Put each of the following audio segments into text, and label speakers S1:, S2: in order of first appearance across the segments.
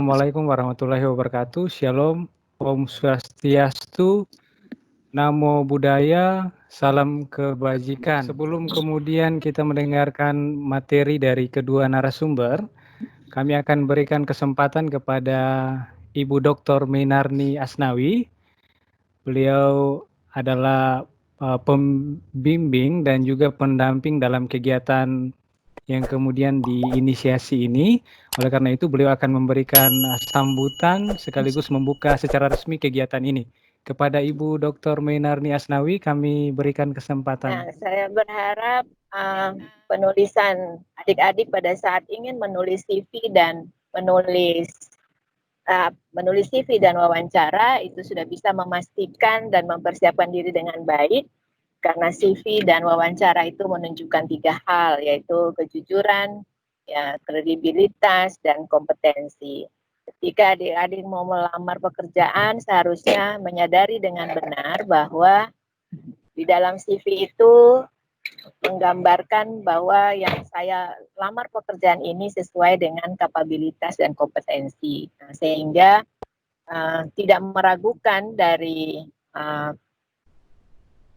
S1: Assalamualaikum warahmatullahi wabarakatuh. Shalom, Om Swastiastu, Namo Buddhaya, salam kebajikan. Sebelum kemudian kita mendengarkan materi dari kedua narasumber, kami akan berikan kesempatan kepada Ibu Dr. Mainarni Asnawi. Beliau adalah pembimbing dan juga pendamping dalam kegiatan yang kemudian diinisiasi ini. Oleh karena itu beliau akan memberikan sambutan sekaligus membuka secara resmi kegiatan ini. Kepada Ibu Dr. Mainarni Asnawi kami berikan kesempatan.
S2: Nah, saya berharap penulisan adik-adik pada saat ingin menulis CV dan menulis CV dan wawancara itu sudah bisa memastikan dan mempersiapkan diri dengan baik. Karena CV dan wawancara itu menunjukkan 3 hal, yaitu kejujuran, ya, kredibilitas, dan kompetensi. Ketika adik-adik mau melamar pekerjaan, seharusnya menyadari dengan benar bahwa di dalam CV itu menggambarkan bahwa yang saya lamar pekerjaan ini sesuai dengan kapabilitas dan kompetensi. Nah, sehingga tidak meragukan dari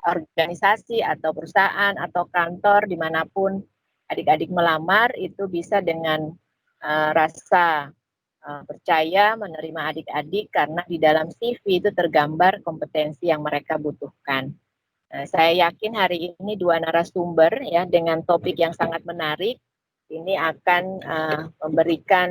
S2: organisasi atau perusahaan atau kantor dimanapun adik-adik melamar itu bisa dengan rasa percaya menerima adik-adik karena di dalam CV itu tergambar kompetensi yang mereka butuhkan. Saya yakin hari ini dua narasumber ya dengan topik yang sangat menarik ini akan memberikan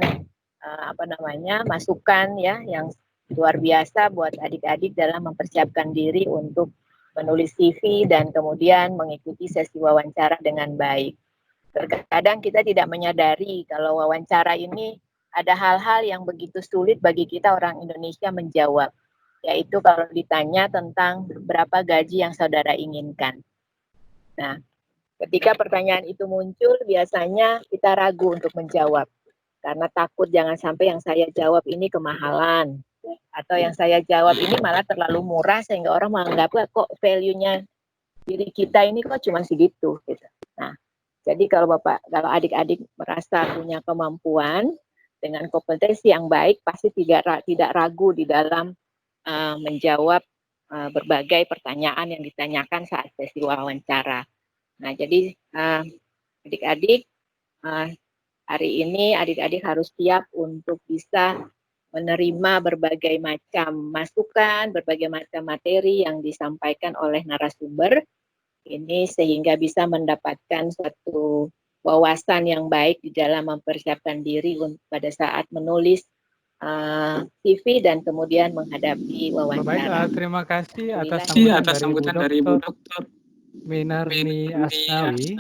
S2: masukan ya yang luar biasa buat adik-adik dalam mempersiapkan diri untuk menulis CV dan kemudian mengikuti sesi wawancara dengan baik. Terkadang kita tidak menyadari kalau wawancara ini ada hal-hal yang begitu sulit bagi kita orang Indonesia menjawab. Yaitu kalau ditanya tentang berapa gaji yang saudara inginkan. Nah, ketika pertanyaan itu muncul, biasanya kita ragu untuk menjawab. Karena takut jangan sampai yang saya jawab ini kemahalan. Atau yang saya jawab ini malah terlalu murah sehingga orang menganggap kok value-nya diri kita ini kok cuma segitu. Gitu. Nah, jadi kalau adik-adik merasa punya kemampuan dengan kompetensi yang baik, pasti tidak ragu di dalam menjawab berbagai pertanyaan yang ditanyakan saat sesi wawancara. Nah, jadi adik-adik hari ini adik-adik harus siap untuk bisa menerima berbagai macam masukan, berbagai macam materi yang disampaikan oleh narasumber ini sehingga bisa mendapatkan suatu wawasan yang baik di dalam mempersiapkan diri pada saat menulis CV dan kemudian menghadapi wawancara.
S1: Baik, terima kasih atas sambutan dari Ibu Dr. Mainarni Asnawi.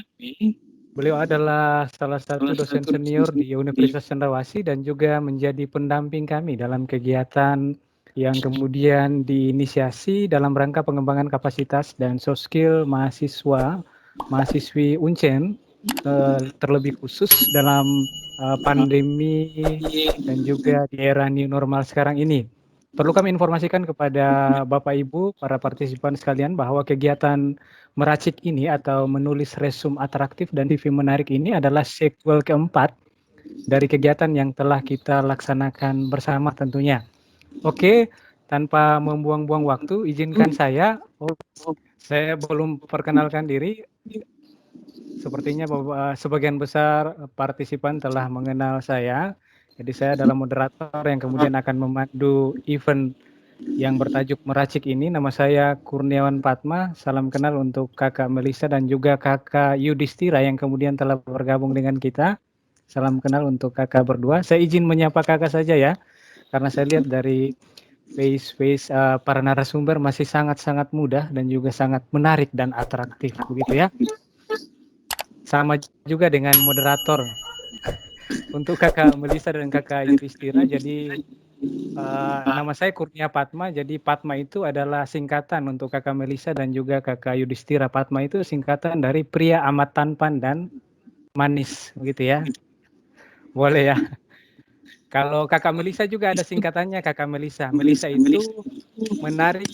S1: Beliau adalah salah satu dosen senior di Universitas Cendrawasih dan juga menjadi pendamping kami dalam kegiatan yang kemudian diinisiasi dalam rangka pengembangan kapasitas dan soft skill mahasiswi Uncen, terlebih khusus dalam pandemi dan juga di era new normal sekarang ini. Perlu kami informasikan kepada Bapak Ibu, para partisipan sekalian bahwa kegiatan meracik ini atau menulis resume atraktif dan CV menarik ini adalah sequel keempat dari kegiatan yang telah kita laksanakan bersama tentunya. Oke, tanpa membuang-buang waktu, izinkan saya belum perkenalkan diri. Sepertinya sebagian besar partisipan telah mengenal saya. Jadi saya adalah moderator yang kemudian akan memandu event yang bertajuk Meracik ini. Nama saya Kurniawan Patma. Salam kenal untuk Kakak Melisa dan juga Kakak Yudhistira yang kemudian telah bergabung dengan kita. Salam kenal untuk kakak berdua. Saya izin menyapa kakak saja ya, karena saya lihat dari face para narasumber masih sangat-sangat mudah dan juga sangat menarik dan atraktif, begitu ya. Sama juga dengan moderator untuk kakak Melisa dan kakak Yudhistira. Jadi nama saya Kurnia Patma. Jadi Patma itu adalah singkatan untuk kakak Melisa dan juga kakak Yudhistira. Patma itu singkatan dari pria amat tampan dan manis, begitu ya. Boleh ya. Kalau kakak Melisa juga ada singkatannya, kakak Melisa. Melisa itu menarik,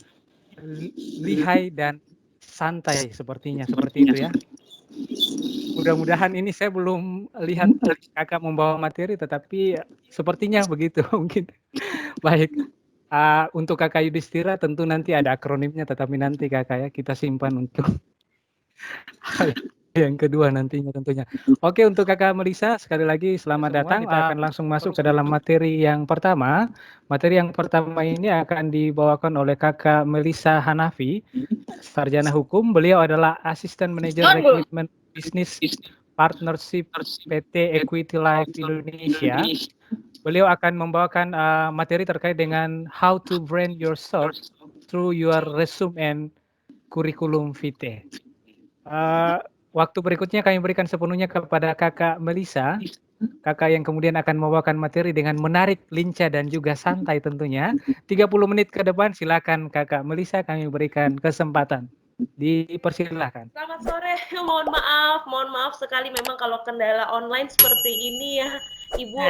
S1: lihai dan santai sepertinya, seperti itu ya. mudah-mudahan ini saya belum lihat Kakak membawa materi, tetapi sepertinya begitu mungkin. Baik, untuk Kakak Yudhistira tentu nanti ada akronimnya, tetapi nanti Kakak ya kita simpan untuk hal yang kedua nantinya tentunya. Oke, untuk Kakak Melisa sekali lagi selamat datang. Kita akan langsung masuk ke dalam materi yang pertama. Materi yang pertama ini akan dibawakan oleh Kakak Melisa Hanafi, sarjana hukum. Beliau adalah Asisten Manajer Rekrutmen Bisnis Partnership PT Equity Life Indonesia. Beliau akan membawakan materi terkait dengan how to brand yourself through your resume and curriculum vitae. Waktu berikutnya kami berikan sepenuhnya kepada Kakak Melisa, Kakak yang kemudian akan membawakan materi dengan menarik, lincah, dan juga santai tentunya. 30 menit ke depan silakan Kakak Melisa, kami berikan kesempatan. Dipersilahkan.
S3: Selamat sore, mohon maaf sekali memang kalau kendala online seperti ini ya Ibu,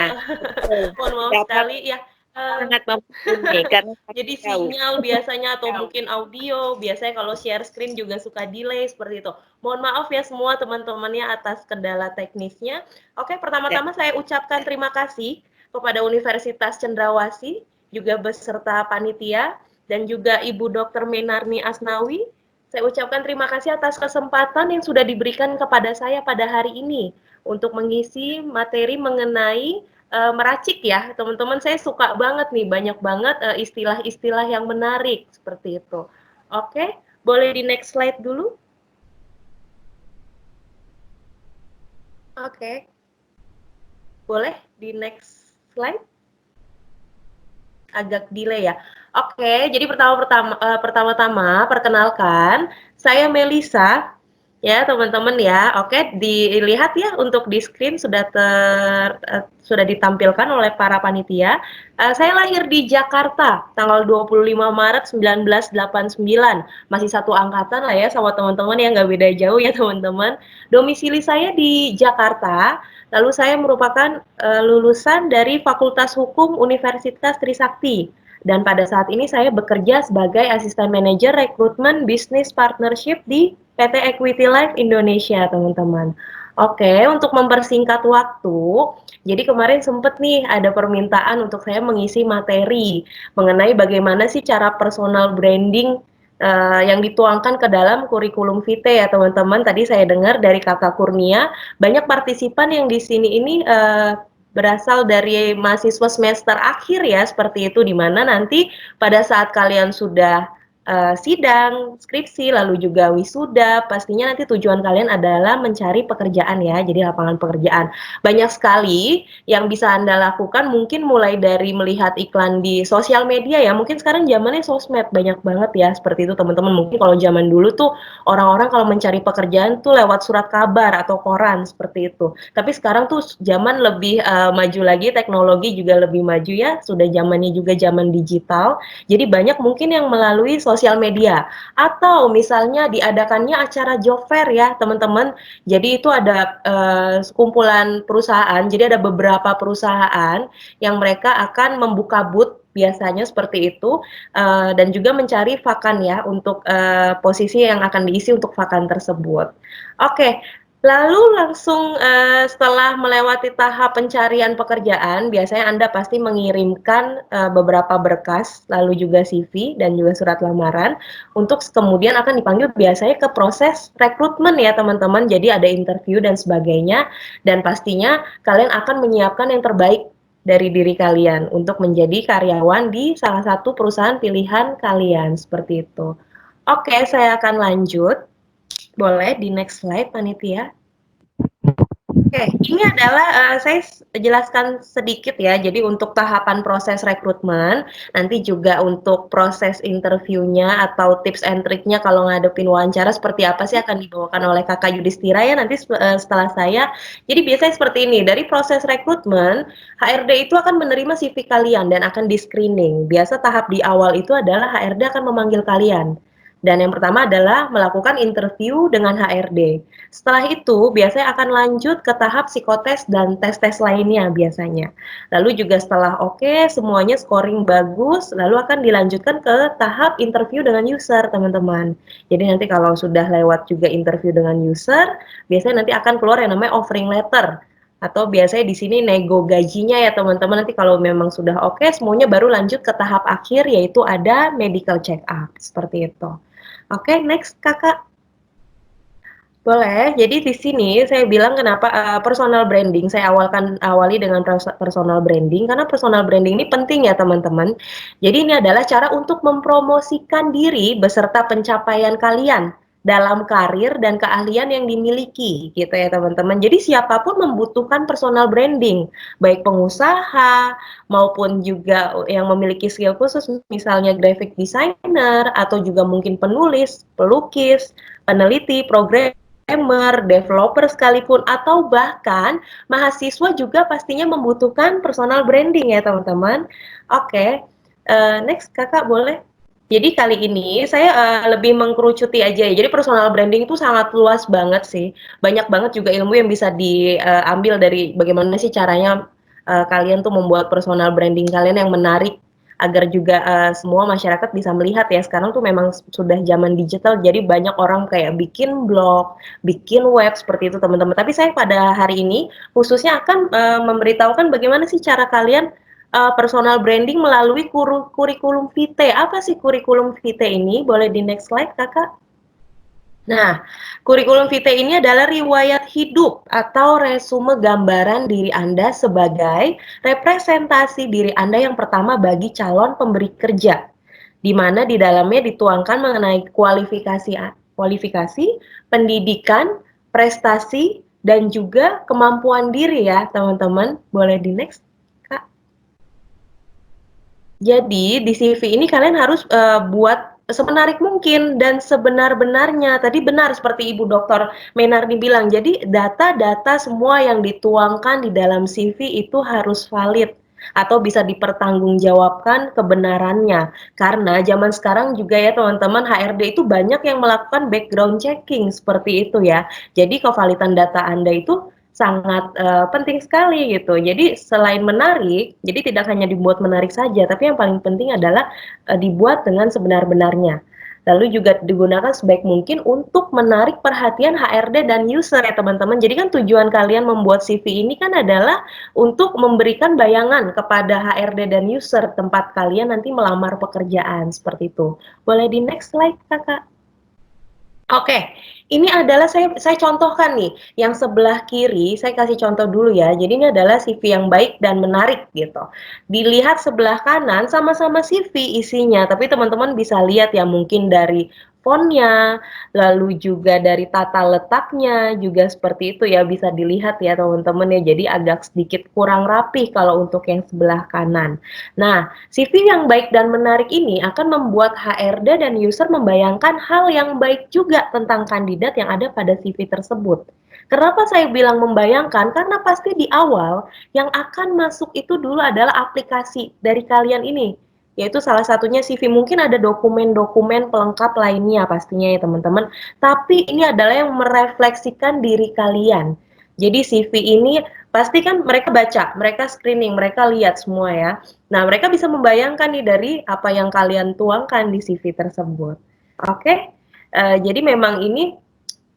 S3: mohon maaf sekali ya.
S2: Sangat mempenting karena
S3: Jadi sinyal biasanya atau mungkin audio, biasanya kalau share screen juga suka delay seperti itu. Mohon maaf ya semua teman-temannya atas kendala teknisnya. Oke, pertama-tama saya ucapkan terima kasih kepada Universitas Cendrawasih, juga beserta panitia, dan juga Ibu Dr. Menarni Asnawi. Saya ucapkan terima kasih atas kesempatan yang sudah diberikan kepada saya pada hari ini untuk mengisi materi mengenai meracik ya, teman-teman. Saya suka banget nih, banyak banget istilah-istilah yang menarik seperti itu. Oke, boleh di next slide dulu. Oke, boleh di next slide. Agak delay ya. Oke, jadi pertama-tama perkenalkan, saya Melisa. Ya, teman-teman ya. Oke, dilihat ya untuk di screen sudah sudah ditampilkan oleh para panitia. Saya lahir di Jakarta tanggal 25 Maret 1989. Masih satu angkatan lah ya sama teman-teman yang nggak beda jauh ya teman-teman. Domisili saya di Jakarta. Lalu saya merupakan lulusan dari Fakultas Hukum Universitas Trisakti. Dan pada saat ini saya bekerja sebagai Asisten Manajer Rekrutmen Business Partnership di PT Equity Life Indonesia, teman-teman. Oke, untuk mempersingkat waktu, jadi kemarin sempat nih ada permintaan untuk saya mengisi materi mengenai bagaimana sih cara personal branding yang dituangkan ke dalam kurikulum vitae ya teman-teman. Tadi saya dengar dari Kakak Kurnia, banyak partisipan yang di sini ini berasal dari mahasiswa semester akhir ya, seperti itu, di mana nanti pada saat kalian sudah sidang, skripsi, lalu juga wisuda, pastinya nanti tujuan kalian adalah mencari pekerjaan ya, jadi lapangan pekerjaan. Banyak sekali yang bisa Anda lakukan, mungkin mulai dari melihat iklan di sosial media ya, mungkin sekarang zamannya sosmed, banyak banget ya, seperti itu teman-teman. Mungkin kalau zaman dulu tuh orang-orang kalau mencari pekerjaan tuh lewat surat kabar atau koran, seperti itu. Tapi sekarang tuh zaman lebih maju lagi, teknologi juga lebih maju ya, sudah zamannya juga zaman digital, jadi banyak mungkin yang melalui sosial media, atau misalnya diadakannya acara job fair ya teman-teman. Jadi itu ada kumpulan perusahaan, jadi ada beberapa perusahaan yang mereka akan membuka booth biasanya seperti itu, dan juga mencari vakan ya untuk posisi yang akan diisi untuk vakan tersebut. Oke, lalu langsung setelah melewati tahap pencarian pekerjaan, biasanya Anda pasti mengirimkan beberapa berkas, lalu juga CV dan juga surat lamaran, untuk kemudian akan dipanggil biasanya ke proses rekrutmen ya teman-teman. Jadi ada interview dan sebagainya, dan pastinya kalian akan menyiapkan yang terbaik dari diri kalian untuk menjadi karyawan di salah satu perusahaan pilihan kalian, seperti itu. Oke, saya akan lanjut. Boleh di next slide, panitia. Oke, ini adalah saya jelaskan sedikit ya. Jadi untuk tahapan proses rekrutmen, nanti juga untuk proses interviewnya atau tips and triknya kalau ngadepin wawancara seperti apa sih akan dibawakan oleh Kakak Yudhistira ya nanti setelah saya. Jadi biasanya seperti ini, dari proses rekrutmen, HRD itu akan menerima CV kalian dan akan di-screening. Biasa tahap di awal itu adalah HRD akan memanggil kalian. Dan yang pertama adalah melakukan interview dengan HRD. Setelah itu, biasanya akan lanjut ke tahap psikotes dan tes-tes lainnya biasanya. Lalu juga setelah oke, semuanya scoring bagus, lalu akan dilanjutkan ke tahap interview dengan user, teman-teman. Jadi nanti kalau sudah lewat juga interview dengan user, biasanya nanti akan keluar yang namanya offering letter. Atau biasanya di sini nego gajinya ya teman-teman. Nanti kalau memang sudah oke, semuanya baru lanjut ke tahap akhir, yaitu ada medical check up. Seperti itu. Oke, next Kakak. Boleh. Jadi di sini saya bilang kenapa personal branding. Saya awali dengan personal branding karena personal branding ini penting ya teman-teman. Jadi ini adalah cara untuk mempromosikan diri beserta pencapaian kalian dalam karir dan keahlian yang dimiliki gitu ya teman-teman. Jadi siapapun membutuhkan personal branding, baik pengusaha maupun juga yang memiliki skill khusus misalnya graphic designer atau juga mungkin penulis, pelukis, peneliti, programmer, developer sekalipun, atau bahkan mahasiswa juga pastinya membutuhkan personal branding ya teman-teman. Oke, next Kakak boleh. Jadi kali ini saya lebih mengkerucuti aja ya. Jadi personal branding itu sangat luas banget sih. Banyak banget juga ilmu yang bisa diambil dari bagaimana sih caranya kalian tuh membuat personal branding kalian yang menarik agar juga semua masyarakat bisa melihat ya. Sekarang tuh memang sudah zaman digital, jadi banyak orang kayak bikin blog, bikin web seperti itu teman-teman. Tapi saya pada hari ini khususnya akan memberitahukan bagaimana sih cara kalian personal branding melalui kurikulum vitae. Apa sih kurikulum vitae ini? Boleh di next slide, Kakak? Nah, kurikulum vitae ini adalah riwayat hidup atau resume gambaran diri Anda sebagai representasi diri Anda yang pertama bagi calon pemberi kerja, di mana di dalamnya dituangkan mengenai kualifikasi, pendidikan, prestasi, dan juga kemampuan diri ya, teman-teman. Boleh di next, Kak? Jadi di CV ini kalian harus buat semenarik mungkin dan sebenar-benarnya. Tadi benar seperti Ibu Dr. Menardi bilang. Jadi data-data semua yang dituangkan di dalam CV itu harus valid atau bisa dipertanggungjawabkan kebenarannya. Karena zaman sekarang juga ya teman-teman HRD itu banyak yang melakukan background checking seperti itu ya. Jadi kevalitan data Anda itu sangat penting sekali gitu. Jadi selain menarik, jadi tidak hanya dibuat menarik saja, tapi yang paling penting adalah dibuat dengan sebenar-benarnya. Lalu juga digunakan sebaik mungkin untuk menarik perhatian HRD dan user ya teman-teman. Jadi kan tujuan kalian membuat CV ini kan adalah untuk memberikan bayangan kepada HRD dan user tempat kalian nanti melamar pekerjaan seperti itu. Boleh di next slide, Kakak? Oke, ini adalah saya contohkan nih, yang sebelah kiri saya kasih contoh dulu ya. Jadi ini adalah CV yang baik dan menarik gitu. Dilihat sebelah kanan sama-sama CV isinya, tapi teman-teman bisa lihat ya mungkin dari fontnya, lalu juga dari tata letaknya juga seperti itu ya bisa dilihat ya teman-teman ya. Jadi agak sedikit kurang rapih kalau untuk yang sebelah kanan. Nah, CV yang baik dan menarik ini akan membuat HRD dan user membayangkan hal yang baik juga tentang kandidat yang ada pada CV tersebut. Kenapa saya bilang membayangkan? Karena pasti di awal yang akan masuk itu dulu adalah aplikasi dari kalian ini. Yaitu salah satunya CV, mungkin ada dokumen-dokumen pelengkap lainnya pastinya ya teman-teman. Tapi ini adalah yang merefleksikan diri kalian. Jadi CV ini pasti kan mereka baca, mereka screening, mereka lihat semua ya. Nah, mereka bisa membayangkan nih dari apa yang kalian tuangkan di CV tersebut. Oke, jadi memang ini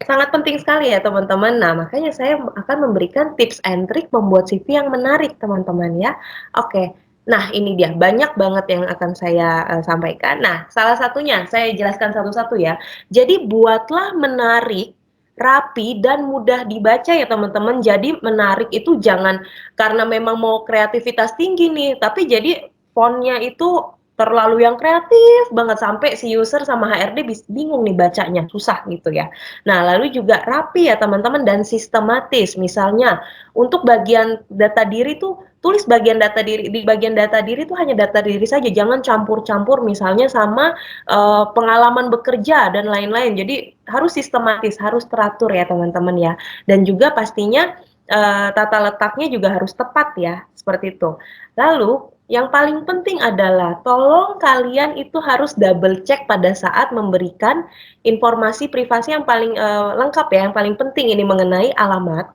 S3: sangat penting sekali ya teman-teman. Nah, makanya saya akan memberikan tips and trick membuat CV yang menarik teman-teman ya. Oke, nah ini dia banyak banget yang akan saya sampaikan. Nah, salah satunya saya jelaskan satu-satu ya. Jadi buatlah menarik, rapi dan mudah dibaca ya teman-teman. Jadi menarik itu jangan karena memang mau kreativitas tinggi nih, tapi jadi fontnya itu terlalu yang kreatif banget sampai si user sama HRD bingung nih bacanya, susah gitu ya. Nah, lalu juga rapi ya teman-teman dan sistematis. Misalnya untuk bagian data diri tuh tulis bagian data diri, di bagian data diri tuh hanya data diri saja, jangan campur-campur misalnya sama pengalaman bekerja dan lain-lain. Jadi harus sistematis, harus teratur ya teman-teman ya. Dan juga pastinya tata letaknya juga harus tepat ya, seperti itu. Lalu yang paling penting adalah tolong kalian itu harus double check pada saat memberikan informasi privasi yang paling lengkap ya, yang paling penting ini mengenai alamat.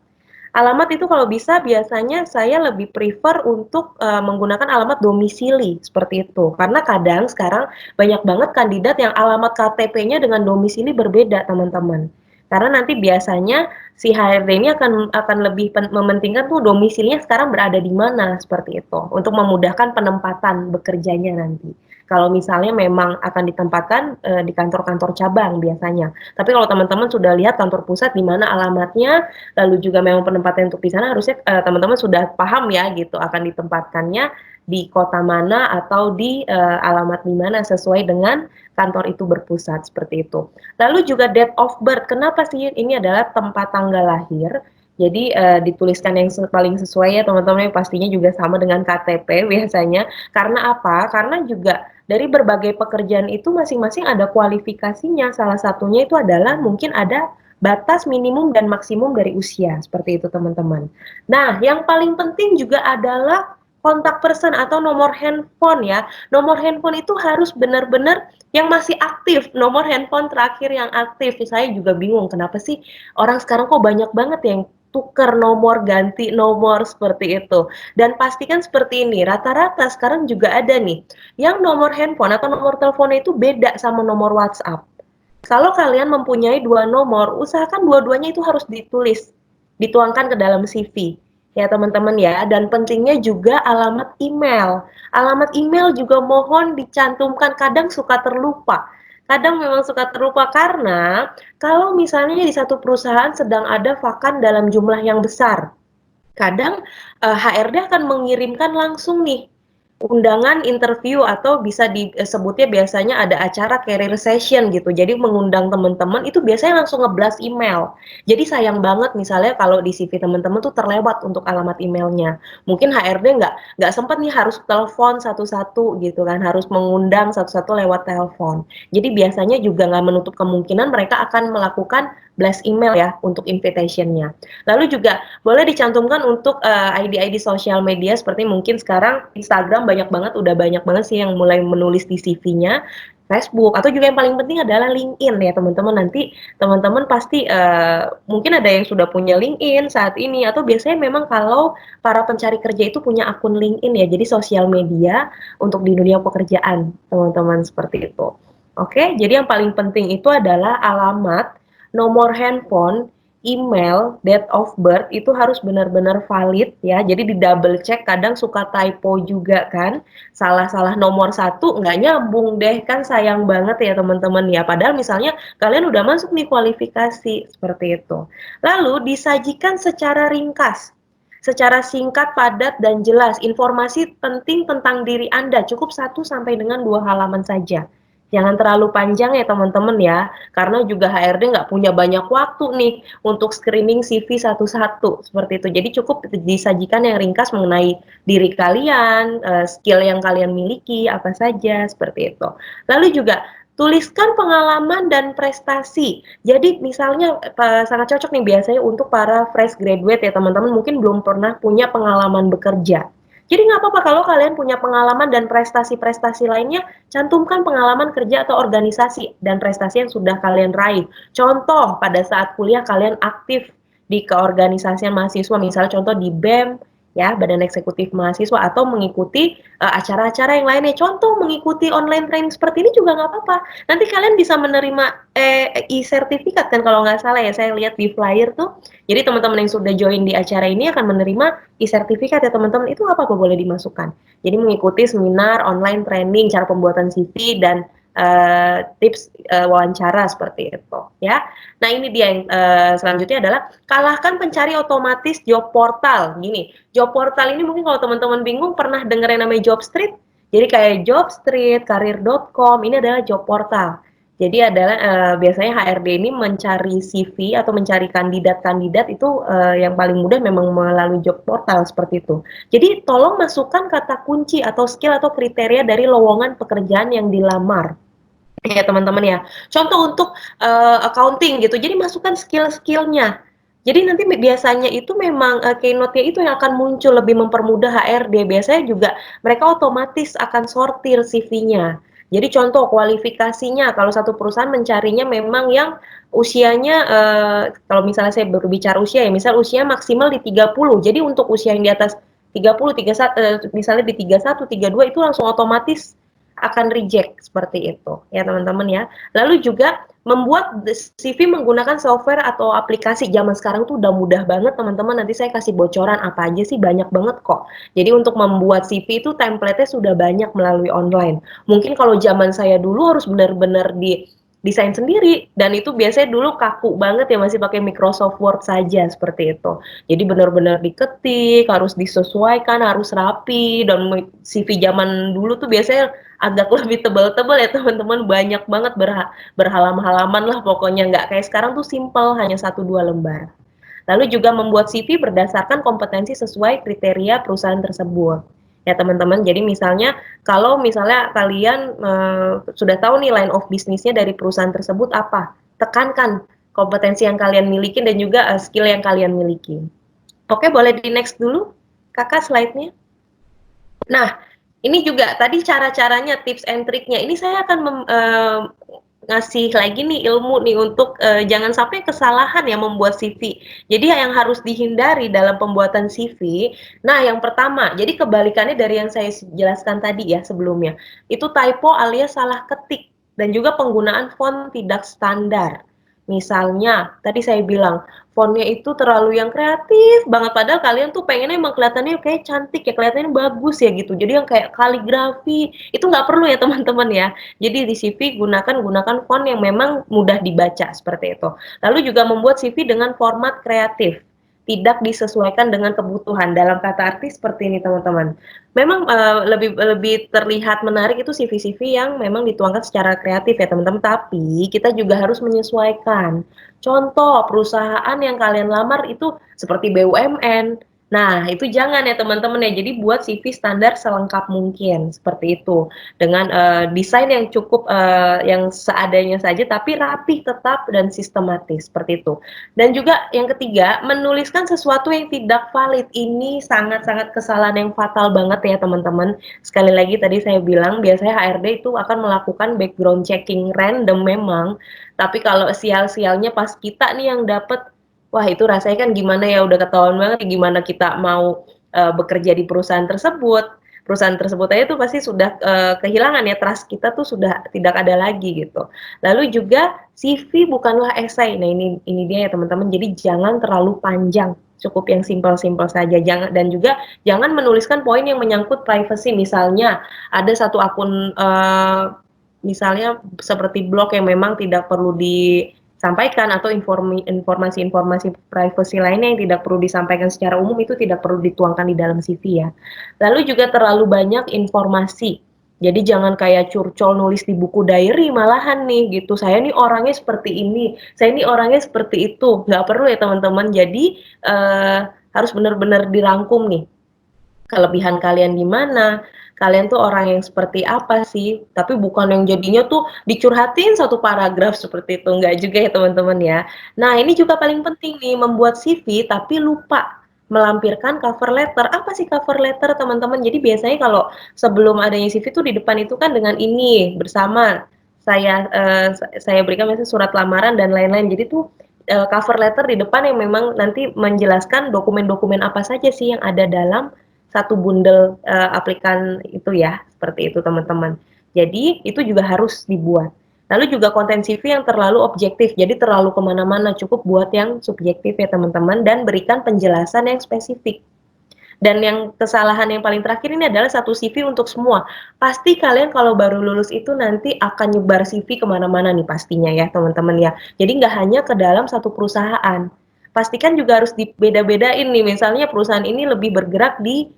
S3: Alamat itu kalau bisa biasanya saya lebih prefer untuk menggunakan alamat domisili seperti itu. Karena kadang sekarang banyak banget kandidat yang alamat KTP-nya dengan domisili berbeda, teman-teman. Karena nanti biasanya si HRD ini akan lebih mementingkan tuh domisilinya sekarang berada di mana seperti itu untuk memudahkan penempatan bekerjanya nanti. Kalau misalnya memang akan ditempatkan di kantor-kantor cabang biasanya. Tapi kalau teman-teman sudah lihat kantor pusat di mana alamatnya, lalu juga memang penempatan untuk di sana harusnya teman-teman sudah paham ya gitu akan ditempatkannya di kota mana atau di alamat di mana sesuai dengan kantor itu berpusat seperti itu. Lalu juga date of birth. Kenapa sih ini adalah tempat tanggal lahir? Jadi dituliskan yang paling sesuai ya teman-teman, yang pastinya juga sama dengan KTP biasanya. Karena apa? Karena juga dari berbagai pekerjaan itu masing-masing ada kualifikasinya. Salah satunya itu adalah mungkin ada batas minimum dan maksimum dari usia, seperti itu teman-teman. Nah, yang paling penting juga adalah kontak person atau nomor handphone ya. Nomor handphone itu harus benar-benar yang masih aktif, nomor handphone terakhir yang aktif. Saya juga bingung kenapa sih orang sekarang kok banyak banget yang tuker nomor, ganti nomor seperti itu. Dan pastikan seperti ini, rata-rata sekarang juga ada nih, yang nomor handphone atau nomor teleponnya itu beda sama nomor WhatsApp. Kalau kalian mempunyai dua nomor, usahakan dua-duanya itu harus dituangkan ke dalam CV. Ya teman-teman ya, dan pentingnya juga alamat email. Alamat email juga mohon dicantumkan, kadang suka terlupa. Kadang memang suka terlupa karena kalau misalnya di satu perusahaan sedang ada vakan dalam jumlah yang besar, kadang HRD akan mengirimkan langsung nih undangan interview atau bisa disebutnya biasanya ada acara career session gitu. Jadi mengundang teman-teman itu biasanya langsung ngeblast email. Jadi sayang banget misalnya kalau di CV teman-teman tuh terlewat untuk alamat emailnya. Mungkin HRD nggak sempat nih harus telepon satu-satu gitu kan, harus mengundang satu-satu lewat telepon. Jadi biasanya juga nggak menutup kemungkinan mereka akan melakukan blast email ya untuk invitation-nya. Lalu juga boleh dicantumkan untuk ID-ID sosial media seperti mungkin sekarang Instagram udah banyak banget sih yang mulai menulis di CV-nya, Facebook, atau juga yang paling penting adalah LinkedIn ya teman-teman. Nanti teman-teman pasti mungkin ada yang sudah punya LinkedIn saat ini, atau biasanya memang kalau para pencari kerja itu punya akun LinkedIn ya, jadi sosial media untuk di dunia pekerjaan teman-teman seperti itu. Oke, jadi yang paling penting itu adalah alamat, nomor handphone, email, date of birth itu harus benar-benar valid ya. Jadi di double check, kadang suka typo juga kan. Salah-salah nomor satu nggak nyambung deh, kan sayang banget ya teman-teman ya. Padahal misalnya kalian udah masuk nih kualifikasi seperti itu. Lalu disajikan secara ringkas, secara singkat, padat, dan jelas. Informasi penting tentang diri Anda cukup 1 sampai dengan 2 halaman saja. Jangan terlalu panjang ya teman-teman ya, karena juga HRD nggak punya banyak waktu nih untuk screening CV satu-satu seperti itu. Jadi cukup disajikan yang ringkas mengenai diri kalian, skill yang kalian miliki apa saja seperti itu. Lalu juga tuliskan pengalaman dan prestasi. Jadi misalnya sangat cocok nih biasanya untuk para fresh graduate ya teman-teman, mungkin belum pernah punya pengalaman bekerja. Jadi nggak apa-apa kalau kalian punya pengalaman dan prestasi-prestasi lainnya, cantumkan pengalaman kerja atau organisasi dan prestasi yang sudah kalian raih. Contoh, pada saat kuliah kalian aktif di keorganisasian mahasiswa, misalnya contoh di BEM, ya, Badan Eksekutif Mahasiswa, atau mengikuti acara-acara yang lainnya. Contoh, mengikuti online training seperti ini juga nggak apa-apa. Nanti kalian bisa menerima e-sertifikat kan kalau nggak salah ya, saya lihat di flyer tuh. Jadi teman-teman yang sudah join di acara ini akan menerima e-sertifikat ya teman-teman, itu nggak apa-apa, boleh dimasukkan. Jadi mengikuti seminar, online training, cara pembuatan CV, dan tips wawancara seperti itu ya. Nah ini dia yang selanjutnya adalah kalahkan pencari otomatis job portal. Gini, job portal ini mungkin kalau teman-teman bingung pernah dengar yang namanya Jobstreet. Jadi kayak Jobstreet, Karir.com, ini adalah job portal. Jadi adalah biasanya HRD ini mencari CV atau mencari kandidat-kandidat itu yang paling mudah memang melalui job portal seperti itu. Jadi tolong masukkan kata kunci atau skill atau kriteria dari lowongan pekerjaan yang dilamar. Ya teman-teman ya. Contoh untuk accounting gitu. Jadi masukkan skill-skillnya. Jadi nanti biasanya itu memang, keynote-nya itu yang akan muncul lebih mempermudah HRD. Biasanya juga mereka otomatis akan sortir CV-nya. Jadi contoh kualifikasinya, kalau satu perusahaan mencarinya memang yang usianya, kalau misalnya saya berbicara usia ya, misal usia maksimal di 30. Jadi untuk usia yang di atas 30, 31, misalnya di 31, 32 itu langsung otomatis akan reject seperti itu, ya teman-teman ya. Lalu juga membuat CV menggunakan software atau aplikasi zaman sekarang tuh udah mudah banget teman-teman. Nanti saya kasih bocoran apa aja sih, banyak banget kok. Jadi untuk membuat CV itu template-nya sudah banyak melalui online. Mungkin kalau zaman saya dulu harus benar-benar di desain sendiri dan itu biasanya dulu kaku banget ya, masih pakai Microsoft Word saja seperti itu. Jadi benar-benar diketik, harus disesuaikan, harus rapi, dan CV zaman dulu tuh biasanya agak lebih tebal-tebal ya teman-teman, banyak banget berhalaman-halaman lah pokoknya, nggak kayak sekarang tuh simple, hanya 1-2 lembar. Lalu juga membuat CV berdasarkan kompetensi sesuai kriteria perusahaan tersebut. Ya teman-teman, jadi misalnya kalau misalnya kalian sudah tahu nih line of bisnisnya dari perusahaan tersebut apa, tekankan kompetensi yang kalian miliki dan juga skill yang kalian miliki. Oke, boleh di next dulu, kakak slide-nya. Nah, ini juga tadi cara-caranya, tips and triknya. Ini saya akan ngasih lagi nih ilmu nih untuk jangan sampai kesalahan ya membuat CV. Jadi yang harus dihindari dalam pembuatan CV. Nah, yang pertama, jadi kebalikannya dari yang saya jelaskan tadi ya sebelumnya. Itu typo alias salah ketik dan juga penggunaan font tidak standar. Misalnya, tadi saya bilang fontnya itu terlalu yang kreatif banget, padahal kalian tuh pengennya emang kelihatannya kayak cantik ya, kelihatannya bagus ya gitu. Jadi yang kayak kaligrafi itu nggak perlu ya teman-teman ya. Jadi di CV gunakan font yang memang mudah dibaca seperti itu. Lalu juga membuat CV dengan format kreatif, tidak disesuaikan dengan kebutuhan. Dalam kata arti seperti ini teman-teman. Memang lebih terlihat menarik itu CV-CV yang memang dituangkan secara kreatif ya teman-teman. Tapi kita juga harus menyesuaikan. Contoh perusahaan yang kalian lamar itu seperti BUMN. Nah, itu jangan ya teman-teman ya. Jadi buat CV standar selengkap mungkin seperti itu. Dengan desain yang cukup yang seadanya saja tapi rapi tetap dan sistematis seperti itu. Dan juga yang ketiga, menuliskan sesuatu yang tidak valid. Ini sangat-sangat kesalahan yang fatal banget ya teman-teman. Sekali lagi tadi saya bilang biasanya HRD itu akan melakukan background checking random memang. Tapi kalau sial-sialnya pas kita nih yang dapat, wah itu rasanya kan gimana ya, udah ketahuan banget gimana kita mau bekerja di perusahaan tersebut. Perusahaan tersebut aja tuh pasti sudah kehilangan ya, trust kita tuh sudah tidak ada lagi gitu. Lalu juga CV bukanlah esai. Nah ini dia ya teman-teman. Jadi jangan terlalu panjang, cukup yang simpel-simpel saja. Jangan, dan juga jangan menuliskan poin yang menyangkut privacy. Misalnya ada satu akun misalnya seperti blog yang memang tidak perlu disampaikan atau informasi-informasi privacy lainnya yang tidak perlu disampaikan secara umum itu tidak perlu dituangkan di dalam CV ya. Lalu juga terlalu banyak informasi. Jadi jangan kayak curcol nulis di buku diary malahan nih gitu. Saya nih orangnya seperti ini, saya nih orangnya seperti itu. Nggak perlu ya teman-teman. Jadi harus benar-benar dirangkum nih. Kelebihan kalian di mana, kalian tuh orang yang seperti apa sih, tapi bukan yang jadinya tuh dicurhatin satu paragraf seperti itu, enggak juga ya teman-teman ya. Nah ini juga paling penting nih, membuat CV tapi lupa melampirkan cover letter. Apa sih cover letter teman-teman? Jadi biasanya kalau sebelum adanya CV tuh di depan itu kan dengan ini, bersama saya berikan misalnya surat lamaran dan lain-lain. Jadi tuh cover letter di depan yang memang nanti menjelaskan dokumen-dokumen apa saja sih yang ada dalam satu bundel aplikan itu ya, seperti itu teman-teman. Jadi itu juga harus dibuat. Lalu juga konten CV yang terlalu objektif, jadi terlalu kemana-mana, cukup buat yang subjektif ya teman-teman, dan berikan penjelasan yang spesifik. Dan yang kesalahan yang paling terakhir ini adalah satu CV untuk semua. Pasti kalian kalau baru lulus itu nanti akan nyebar CV kemana-mana nih pastinya ya teman-teman ya. Jadi nggak hanya ke dalam satu perusahaan. Pastikan juga harus dibeda-bedain nih, misalnya perusahaan ini lebih bergerak di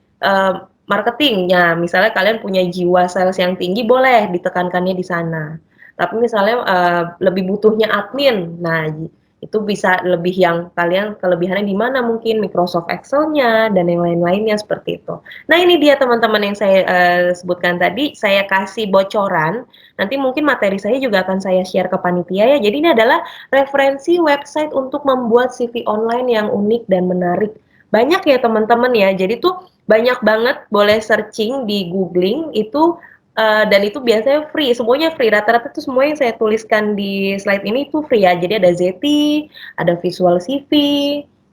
S3: marketing. Ya, misalnya kalian punya jiwa sales yang tinggi, boleh ditekankannya di sana. Tapi misalnya lebih butuhnya admin, nah Itu bisa lebih yang kalian kelebihannya di mana mungkin Microsoft Excel-nya dan yang lain-lainnya seperti itu. Nah, ini dia teman-teman yang saya sebutkan tadi, saya kasih bocoran. Nanti mungkin materi saya juga akan saya share ke panitia ya. Jadi ini adalah referensi website untuk membuat CV online yang unik dan menarik. Banyak ya teman-teman ya. Jadi tuh banyak banget, boleh searching di googling itu dan itu biasanya free, semuanya free. Rata-rata tuh semua yang saya tuliskan di slide ini itu free ya. Jadi ada Zeti, ada Visual CV,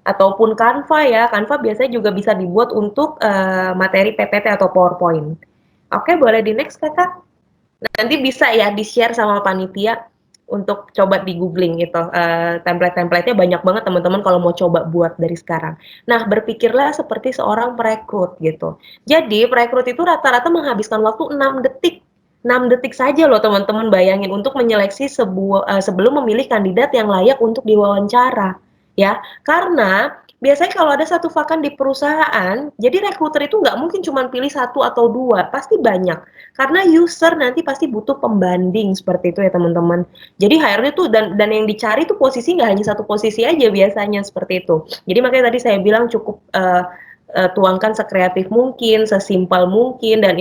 S3: ataupun Canva ya. Canva biasanya juga bisa dibuat untuk materi PPT atau PowerPoint. Oke, boleh di next kakak. Nanti bisa ya di-share sama panitia untuk coba di-googling gitu. Template-templatenya banyak banget teman-teman kalau mau coba buat dari sekarang. Nah, berpikirlah seperti seorang perekrut gitu. Jadi, perekrut itu rata-rata menghabiskan waktu 6 detik. 6 detik saja loh teman-teman bayangin untuk menyeleksi sebelum memilih kandidat yang layak untuk diwawancara. Ya, karena biasanya kalau ada satu vakan di perusahaan, jadi rekruter itu nggak mungkin cuma pilih satu atau dua, pasti banyak. Karena user nanti pasti butuh pembanding seperti itu ya teman-teman. Jadi HRD tuh dan yang dicari tuh posisi nggak hanya satu posisi aja biasanya seperti itu. Jadi makanya tadi saya bilang cukup tuangkan sekreatif mungkin, sesimpel mungkin dan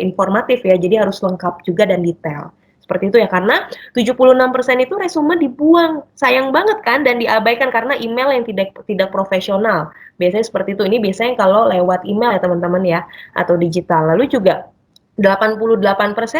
S3: informatif ya. Jadi harus lengkap juga dan detail. Seperti itu ya, karena 76% itu resume dibuang. Sayang banget kan dan diabaikan karena email yang tidak profesional. Biasanya seperti itu. Ini biasanya kalau lewat email ya teman-teman ya atau digital. Lalu juga 88%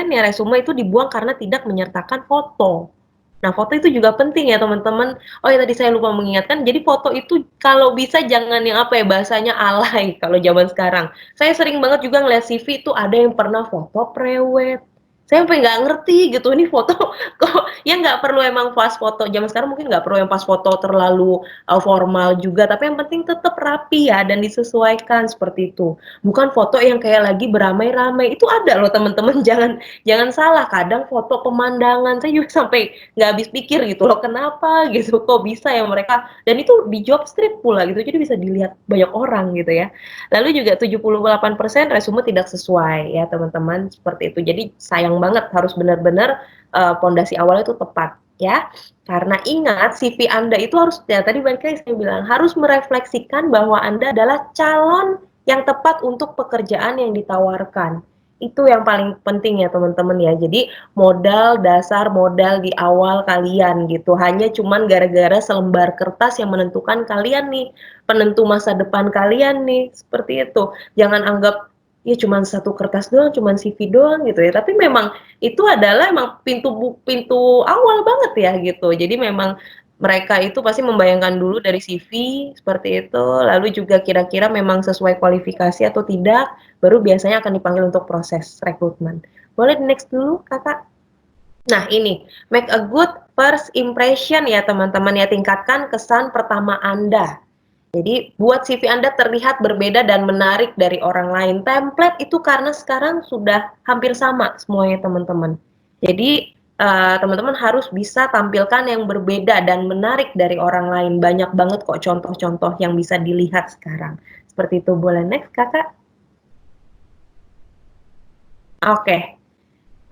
S3: ya resume itu dibuang karena tidak menyertakan foto. Nah, foto itu juga penting ya teman-teman. Oh ya tadi saya lupa mengingatkan, jadi foto itu kalau bisa jangan yang apa ya bahasanya alay kalau zaman sekarang. Saya sering banget juga ngeliat CV itu ada yang pernah foto prewed. Saya sampai nggak ngerti gitu ini foto kok ya nggak perlu emang pas foto zaman sekarang mungkin nggak perlu yang pas foto terlalu formal juga tapi yang penting tetap rapi ya dan disesuaikan seperti itu. Bukan foto yang kayak lagi beramai-ramai itu ada loh teman-teman jangan jangan salah kadang foto pemandangan saya juga sampai nggak habis pikir gitu loh kenapa gitu kok bisa ya mereka dan itu di job street pula gitu jadi bisa dilihat banyak orang gitu ya. Lalu juga 78% resume tidak sesuai ya teman-teman seperti itu. Jadi sayang banget harus benar-benar pondasi awalnya itu tepat ya. Karena ingat CV Anda itu harus ya tadi balik lagi saya bilang harus merefleksikan bahwa Anda adalah calon yang tepat untuk pekerjaan yang ditawarkan. Itu yang paling penting ya teman-teman ya. Jadi modal dasar modal di awal kalian gitu. Hanya cuman gara-gara selembar kertas yang menentukan kalian nih penentu masa depan kalian nih, seperti itu. Jangan anggap ya cuman satu kertas doang, cuman CV doang gitu ya. Tapi memang itu adalah emang pintu awal banget ya gitu. Jadi memang mereka itu pasti membayangkan dulu dari CV seperti itu, lalu juga kira-kira memang sesuai kualifikasi atau tidak, baru biasanya akan dipanggil untuk proses rekrutmen. Boleh di next dulu, Kakak? Nah, ini make a good first impression ya teman-teman ya, tingkatkan kesan pertama Anda. Jadi buat CV Anda terlihat berbeda dan menarik dari orang lain. Template itu karena sekarang sudah hampir sama semuanya teman-teman. Jadi teman-teman harus bisa tampilkan yang berbeda dan menarik dari orang lain. Banyak banget kok contoh-contoh yang bisa dilihat sekarang. Seperti itu. Boleh next kakak? Oke.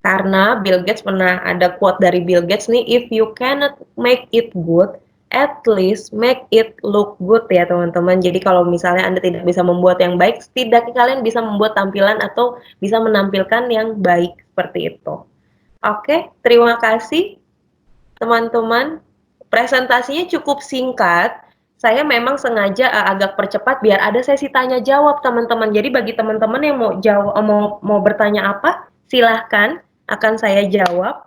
S3: Karena Bill Gates pernah ada quote dari Bill Gates nih, if you cannot make it good, at least make it look good ya teman-teman. Jadi kalau misalnya Anda tidak bisa membuat yang baik, setidaknya kalian bisa membuat tampilan atau bisa menampilkan yang baik seperti itu. Oke, terima kasih teman-teman. Presentasinya cukup singkat. Saya memang sengaja agak percepat biar ada sesi tanya jawab teman-teman. Jadi bagi teman-teman yang mau jawab mau bertanya apa, silahkan akan saya jawab.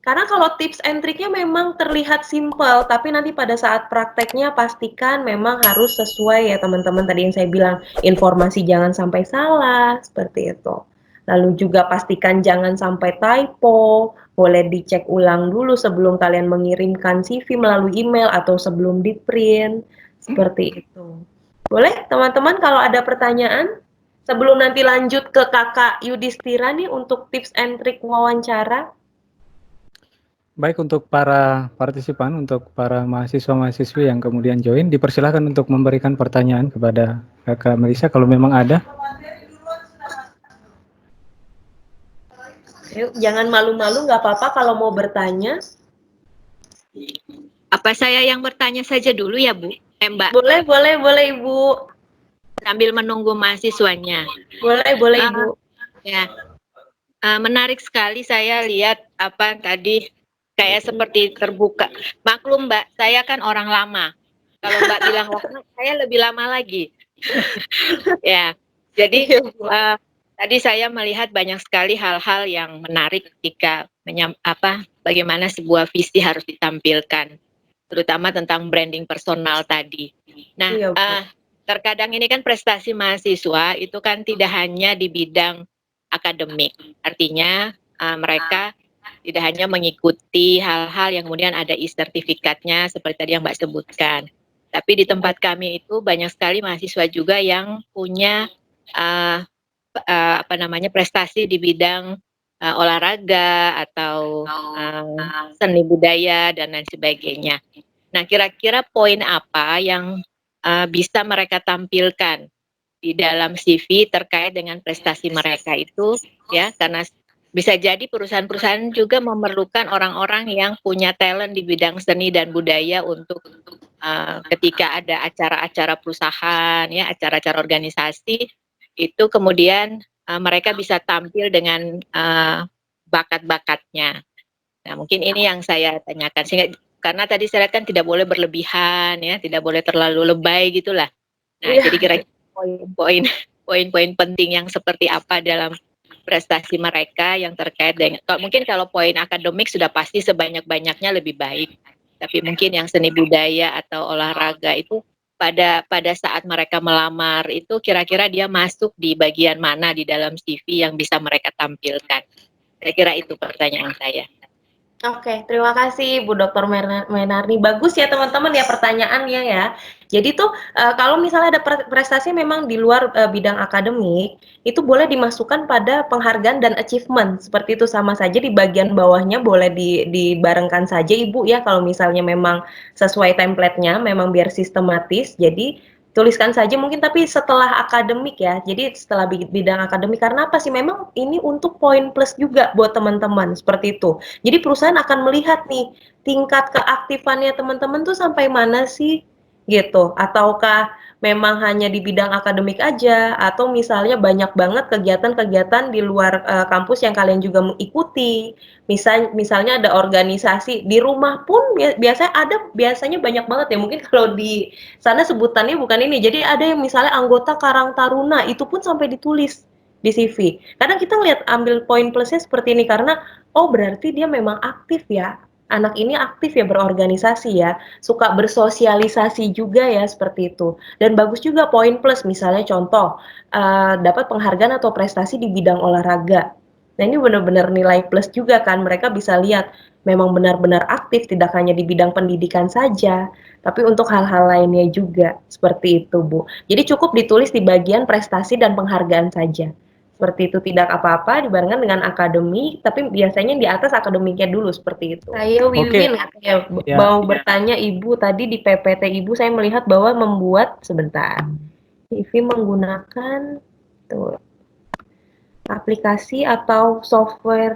S3: Karena kalau tips and triknya memang terlihat simpel, tapi nanti pada saat prakteknya pastikan memang harus sesuai ya teman-teman. Tadi yang saya bilang, informasi jangan sampai salah, seperti itu. Lalu juga pastikan jangan sampai typo, boleh dicek ulang dulu sebelum kalian mengirimkan CV melalui email atau sebelum di print, seperti itu. Boleh teman-teman kalau ada pertanyaan? Sebelum nanti lanjut ke kakak Yudhistira nih untuk tips and trik wawancara.
S1: Baik untuk para partisipan, untuk para mahasiswa-mahasiswi yang kemudian join, dipersilahkan untuk memberikan pertanyaan kepada Kakak Melisa kalau memang ada.
S3: Yuk, jangan malu-malu, nggak apa-apa kalau mau bertanya.
S2: Apa saya yang bertanya saja dulu ya, Bu? Mbak,
S3: Boleh Ibu.
S2: sambil menunggu mahasiswanya.
S3: Boleh
S2: Ah,
S3: Ibu.
S2: Ya, menarik sekali saya lihat apa tadi kayak seperti terbuka. Maklum Mbak, saya kan orang lama. Kalau Mbak bilang lama, saya lebih lama lagi. Ya, jadi
S3: Iya, Bu.
S2: tadi saya melihat banyak sekali hal-hal yang menarik ketika bagaimana sebuah visi harus ditampilkan, terutama tentang branding personal tadi. Nah,
S3: Iya, Bu.
S2: terkadang ini kan prestasi mahasiswa itu kan tidak hanya di bidang akademik, artinya mereka tidak hanya mengikuti hal-hal yang kemudian ada e-sertifikatnya seperti tadi yang Mbak sebutkan. Tapi di tempat kami itu banyak sekali mahasiswa juga yang punya uh, prestasi di bidang olahraga atau seni budaya dan lain sebagainya. Nah, kira-kira poin apa yang bisa mereka tampilkan di dalam CV terkait dengan prestasi mereka itu, ya, karena bisa jadi perusahaan-perusahaan juga memerlukan orang-orang yang punya talent di bidang seni dan budaya untuk ketika ada acara-acara perusahaan, ya, acara-acara organisasi, itu kemudian mereka bisa tampil dengan bakat-bakatnya. Nah, mungkin ini yang saya tanyakan, sehingga karena tadi saya kan tidak boleh berlebihan, ya, tidak boleh terlalu lebay gitulah. Nah,
S3: Iya.
S2: jadi kira-kira poin-poin penting yang seperti apa dalam prestasi mereka yang terkait dengan, mungkin kalau poin akademik sudah pasti sebanyak-banyaknya lebih baik, tapi mungkin yang seni budaya atau olahraga itu pada saat mereka melamar itu kira-kira dia masuk di bagian mana di dalam CV yang bisa mereka tampilkan. Kira-kira itu pertanyaan saya.
S3: Oke, terima kasih Bu Dr. Menarni. Bagus ya teman-teman ya pertanyaannya ya. Jadi tuh kalau misalnya ada prestasi memang di luar bidang akademik, itu boleh dimasukkan pada penghargaan dan achievement. Seperti itu sama saja di bagian bawahnya boleh dibarengkan saja Ibu ya kalau misalnya memang sesuai template-nya, memang biar sistematis. Jadi tuliskan saja mungkin tapi setelah akademik ya. Jadi setelah bidang akademik karena apa sih? Memang ini untuk poin plus juga buat teman-teman seperti itu. Jadi perusahaan akan melihat nih tingkat keaktifannya teman-teman tuh sampai mana sih gitu. Ataukah memang hanya di bidang akademik aja atau misalnya banyak banget kegiatan-kegiatan di luar kampus yang kalian juga mengikuti. Misalnya ada organisasi di rumah pun biasanya banyak banget ya. Mungkin kalau di sana sebutannya bukan ini. Jadi ada yang misalnya anggota Karang Taruna itu pun sampai ditulis di CV. Kadang kita lihat ambil poin plusnya seperti ini karena oh berarti dia memang aktif ya. Anak ini aktif ya berorganisasi ya, suka bersosialisasi juga ya seperti itu. Dan bagus juga poin plus misalnya contoh dapat penghargaan atau prestasi di bidang olahraga. Nah ini benar-benar nilai plus juga kan, mereka bisa lihat memang benar-benar aktif tidak hanya di bidang pendidikan saja, tapi untuk hal-hal lainnya juga seperti itu Bu. Jadi cukup ditulis di bagian prestasi dan penghargaan saja. Seperti itu tidak apa-apa dibarengkan dengan akademik, tapi biasanya di atas akademiknya dulu seperti itu. Saya Wiwin ya, mau bertanya Ibu tadi di PPT Ibu saya melihat bahwa membuat sebentar CV menggunakan tuh aplikasi atau software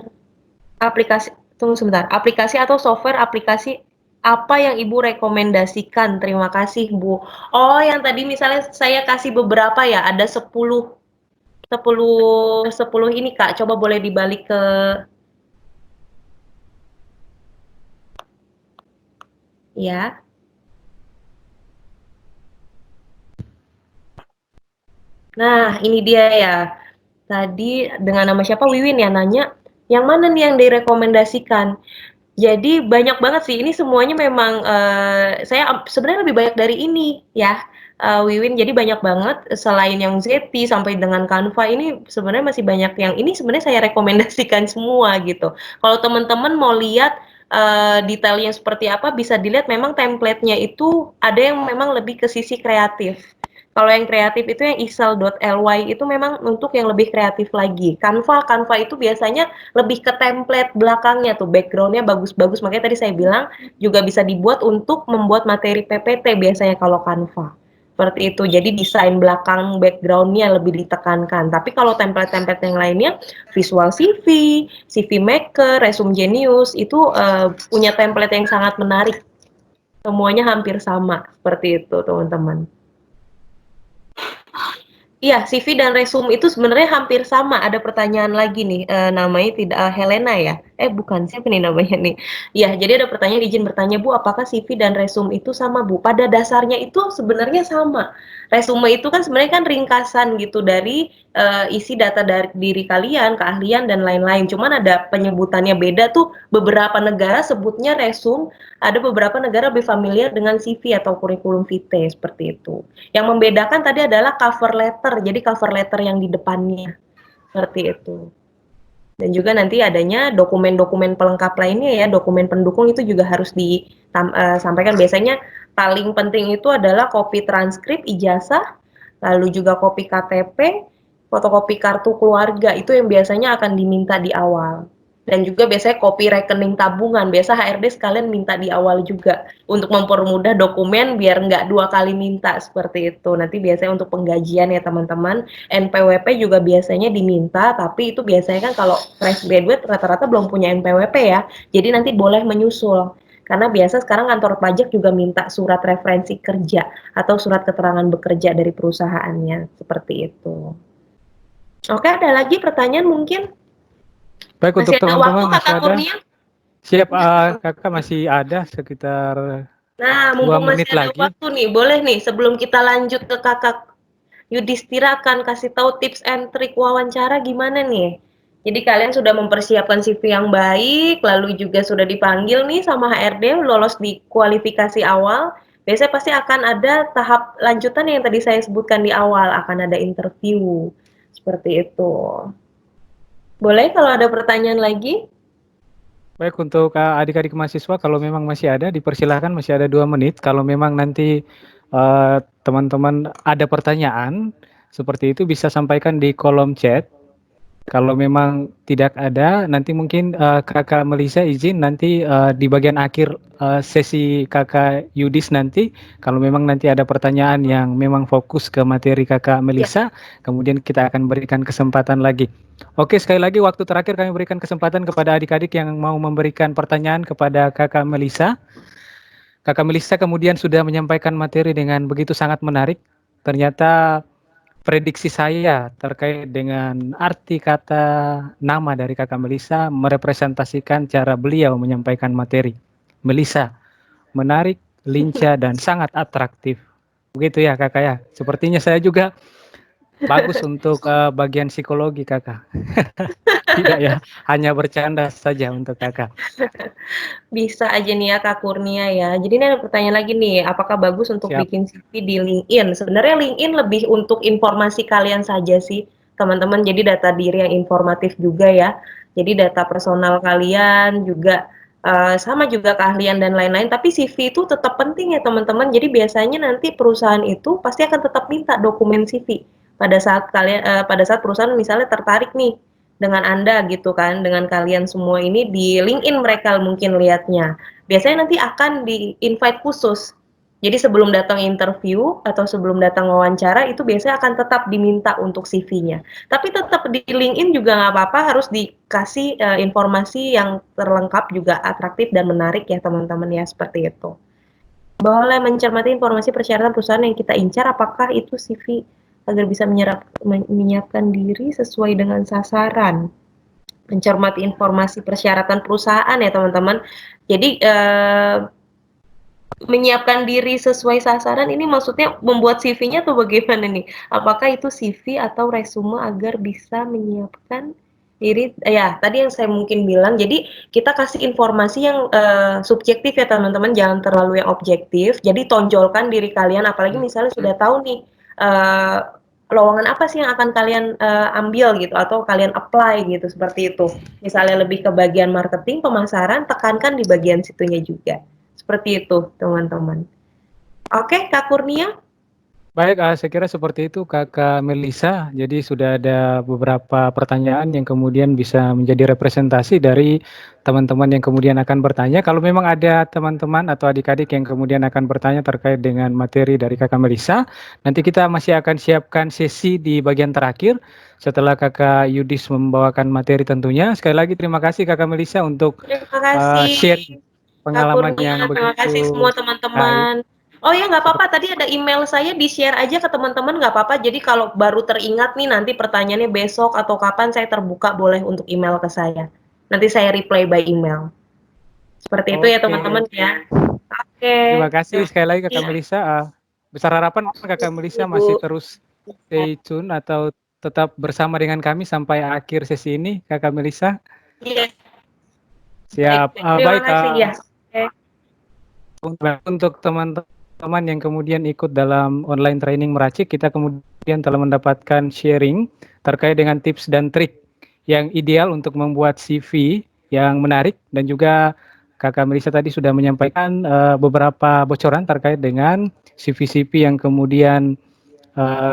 S3: aplikasi tunggu sebentar aplikasi atau software aplikasi apa yang Ibu rekomendasikan? Terima kasih Bu. Oh yang tadi misalnya saya kasih beberapa ya ada 10 ini Kak, coba boleh dibalik ke ya. Nah, ini dia ya. Tadi dengan nama siapa Wiwin ya nanya, yang mana nih yang direkomendasikan? Jadi banyak banget sih, ini semuanya memang saya sebenarnya lebih banyak dari ini ya, Wiwin. Jadi banyak banget selain yang Zeti sampai dengan Canva ini sebenarnya masih banyak yang ini sebenarnya saya rekomendasikan semua gitu. Kalau teman-teman mau lihat detailnya seperti apa bisa dilihat memang template-nya itu ada yang memang lebih ke sisi kreatif. Kalau yang kreatif itu yang isel.ly itu memang untuk yang lebih kreatif lagi. Canva itu biasanya lebih ke template belakangnya tuh, background-nya bagus-bagus. Makanya tadi saya bilang juga bisa dibuat untuk membuat materi PPT biasanya kalau Canva. Seperti itu. Jadi desain belakang background-nya lebih ditekankan. Tapi kalau template-template yang lainnya, Visual CV, CV Maker, Resume Genius, itu punya template yang sangat menarik Semuanya hampir sama, seperti itu teman-teman. Iya, CV dan resume itu sebenarnya hampir sama. Ada pertanyaan lagi nih, namanya tidak Helena ya? Bukan, siapa nih namanya nih? Iya, jadi ada pertanyaan, izin bertanya Bu, apakah CV dan resume itu sama Bu? Pada dasarnya itu sebenarnya sama. Resume itu kan sebenarnya kan ringkasan gitu dari isi data dari diri kalian, keahlian dan lain-lain. Cuman ada penyebutannya beda tuh. Beberapa negara sebutnya resume, ada beberapa negara lebih familiar dengan CV atau kurikulum vitae seperti itu. Yang membedakan tadi adalah cover letter, jadi cover letter yang di depannya, seperti itu. Dan juga nanti adanya dokumen-dokumen pelengkap lainnya ya, dokumen pendukung itu juga harus disampaikan. Biasanya paling penting itu adalah kopi transkrip ijazah, lalu juga kopi KTP, fotokopi kartu keluarga, itu yang biasanya akan diminta di awal. Dan juga biasanya kopi rekening tabungan, biasa HRD sekalian minta di awal juga untuk mempermudah dokumen biar nggak 2 kali minta seperti itu. Nanti biasanya untuk penggajian ya teman-teman, NPWP juga biasanya diminta, tapi itu biasanya kan kalau fresh graduate rata-rata belum punya NPWP ya, jadi nanti boleh menyusul. Karena biasa sekarang kantor pajak juga minta surat referensi kerja atau surat keterangan bekerja dari perusahaannya, seperti itu. Oke, ada lagi pertanyaan mungkin?
S1: Baik, untuk
S3: Masih ada waktu
S1: teman-teman masih
S3: Kakak
S1: ada?
S3: Kurnia?
S1: Siap, Kakak masih ada sekitar
S3: Nah,
S1: 2
S3: mumpung masih
S1: menit
S3: ada
S1: lagi.
S3: waktu nih, boleh nih sebelum kita lanjut ke Kakak Yudhistira akan kasih tahu tips and trik wawancara gimana nih. Jadi kalian sudah mempersiapkan CV yang baik, lalu juga sudah dipanggil nih sama HRD, lolos di kualifikasi awal. Biasanya pasti akan ada tahap lanjutan yang tadi saya sebutkan di awal, akan ada interview. Seperti itu. Boleh kalau ada pertanyaan lagi?
S1: Baik, untuk adik-adik mahasiswa kalau memang masih ada dipersilahkan, masih ada 2 menit. Kalau memang nanti teman-teman ada pertanyaan seperti itu bisa sampaikan di kolom chat. Kalau memang tidak ada, nanti mungkin Kakak Melisa izin nanti di bagian akhir sesi Kakak Yudis nanti, kalau memang nanti ada pertanyaan yang memang fokus ke materi Kakak
S3: Ya.
S1: Melisa, kemudian kita akan berikan kesempatan lagi. Oke, sekali lagi waktu terakhir kami berikan kesempatan kepada adik-adik yang mau memberikan pertanyaan kepada Kakak Melisa. Kakak Melisa kemudian sudah menyampaikan materi dengan begitu sangat menarik. Ternyata prediksi saya terkait dengan arti kata nama dari Kakak Melisa merepresentasikan cara beliau menyampaikan materi. Melisa, menarik, lincah, dan sangat atraktif. Begitu ya Kakak ya. Sepertinya saya juga bagus untuk bagian psikologi Kakak. Tidak ya, hanya bercanda saja untuk Kakak.
S3: Bisa aja nih ya Kak Kurnia ya. Jadi ini ada pertanyaan lagi nih, apakah bagus untuk
S1: Siap.
S3: bikin CV di LinkedIn? Sebenarnya LinkedIn lebih untuk informasi kalian saja sih, teman-teman. Jadi data diri yang informatif juga ya. Jadi data personal kalian juga sama juga keahlian dan lain-lain. Tapi CV itu tetap penting ya teman-teman. Jadi biasanya nanti perusahaan itu pasti akan tetap minta dokumen CV pada saat pada saat perusahaan misalnya tertarik nih dengan Anda gitu kan, dengan kalian semua ini di LinkedIn mereka mungkin lihatnya. Biasanya nanti akan di-invite khusus. Jadi sebelum datang interview atau sebelum datang wawancara itu biasanya akan tetap diminta untuk CV-nya. Tapi tetap di LinkedIn juga nggak apa-apa, harus dikasih informasi yang terlengkap juga atraktif dan menarik ya teman-teman ya, seperti itu. Boleh mencermati informasi persyaratan perusahaan yang kita incar, apakah itu CV agar bisa menyiapkan diri sesuai dengan sasaran. Mencermati informasi persyaratan perusahaan ya teman-teman. Jadi menyiapkan diri sesuai sasaran ini maksudnya membuat CV-nya atau bagaimana nih? Apakah itu CV atau resume agar bisa menyiapkan diri? Ya, tadi yang saya mungkin bilang, jadi kita kasih informasi yang subjektif ya teman-teman, jangan terlalu yang objektif. Jadi tonjolkan diri kalian, apalagi misalnya sudah tahu nih lowongan apa sih yang akan kalian ambil gitu atau kalian apply gitu seperti itu. Misalnya lebih ke bagian marketing, pemasaran, tekankan di bagian situnya juga. Seperti itu, teman-teman. Oke, Kak Kurnia?
S1: Baik, saya kira seperti itu Kakak Melisa. Jadi sudah ada beberapa pertanyaan yang kemudian bisa menjadi representasi dari teman-teman yang kemudian akan bertanya. Kalau memang ada teman-teman atau adik-adik yang kemudian akan bertanya terkait dengan materi dari Kakak Melisa, nanti kita masih akan siapkan sesi di bagian terakhir setelah Kakak Yudis membawakan materi tentunya. Sekali lagi terima kasih Kakak Melisa untuk
S3: Terima kasih.
S1: sharing
S3: Kak
S1: pengalaman
S3: Kurnia,
S1: yang
S3: terima kasih semua
S1: begitu baik.
S3: teman-teman. Oh ya nggak apa-apa, tadi ada email saya di-share aja ke teman-teman nggak apa-apa. Jadi kalau baru teringat nih nanti pertanyaannya besok atau kapan saya terbuka boleh untuk email ke saya. Nanti saya reply by email. Seperti itu ya
S1: Oke,
S3: teman-teman ya. Oke,
S1: terima kasih
S3: terima
S1: sekali lagi
S3: kasih.
S1: Kakak Melisa. Besar harapan Kakak Melisa
S2: Ibu.
S1: masih terus stay tune atau tetap bersama dengan kami sampai akhir sesi ini, Kakak Melisa.
S3: Iya,
S1: Siap.
S3: baik. Terima
S1: Baik,
S3: kasih ya. Oke.
S1: untuk teman-teman yang kemudian ikut dalam online training Meracik, kita kemudian telah mendapatkan sharing terkait dengan tips dan trik yang ideal untuk membuat CV yang menarik, dan juga Kakak Melisa tadi sudah menyampaikan beberapa bocoran terkait dengan CV-CV yang kemudian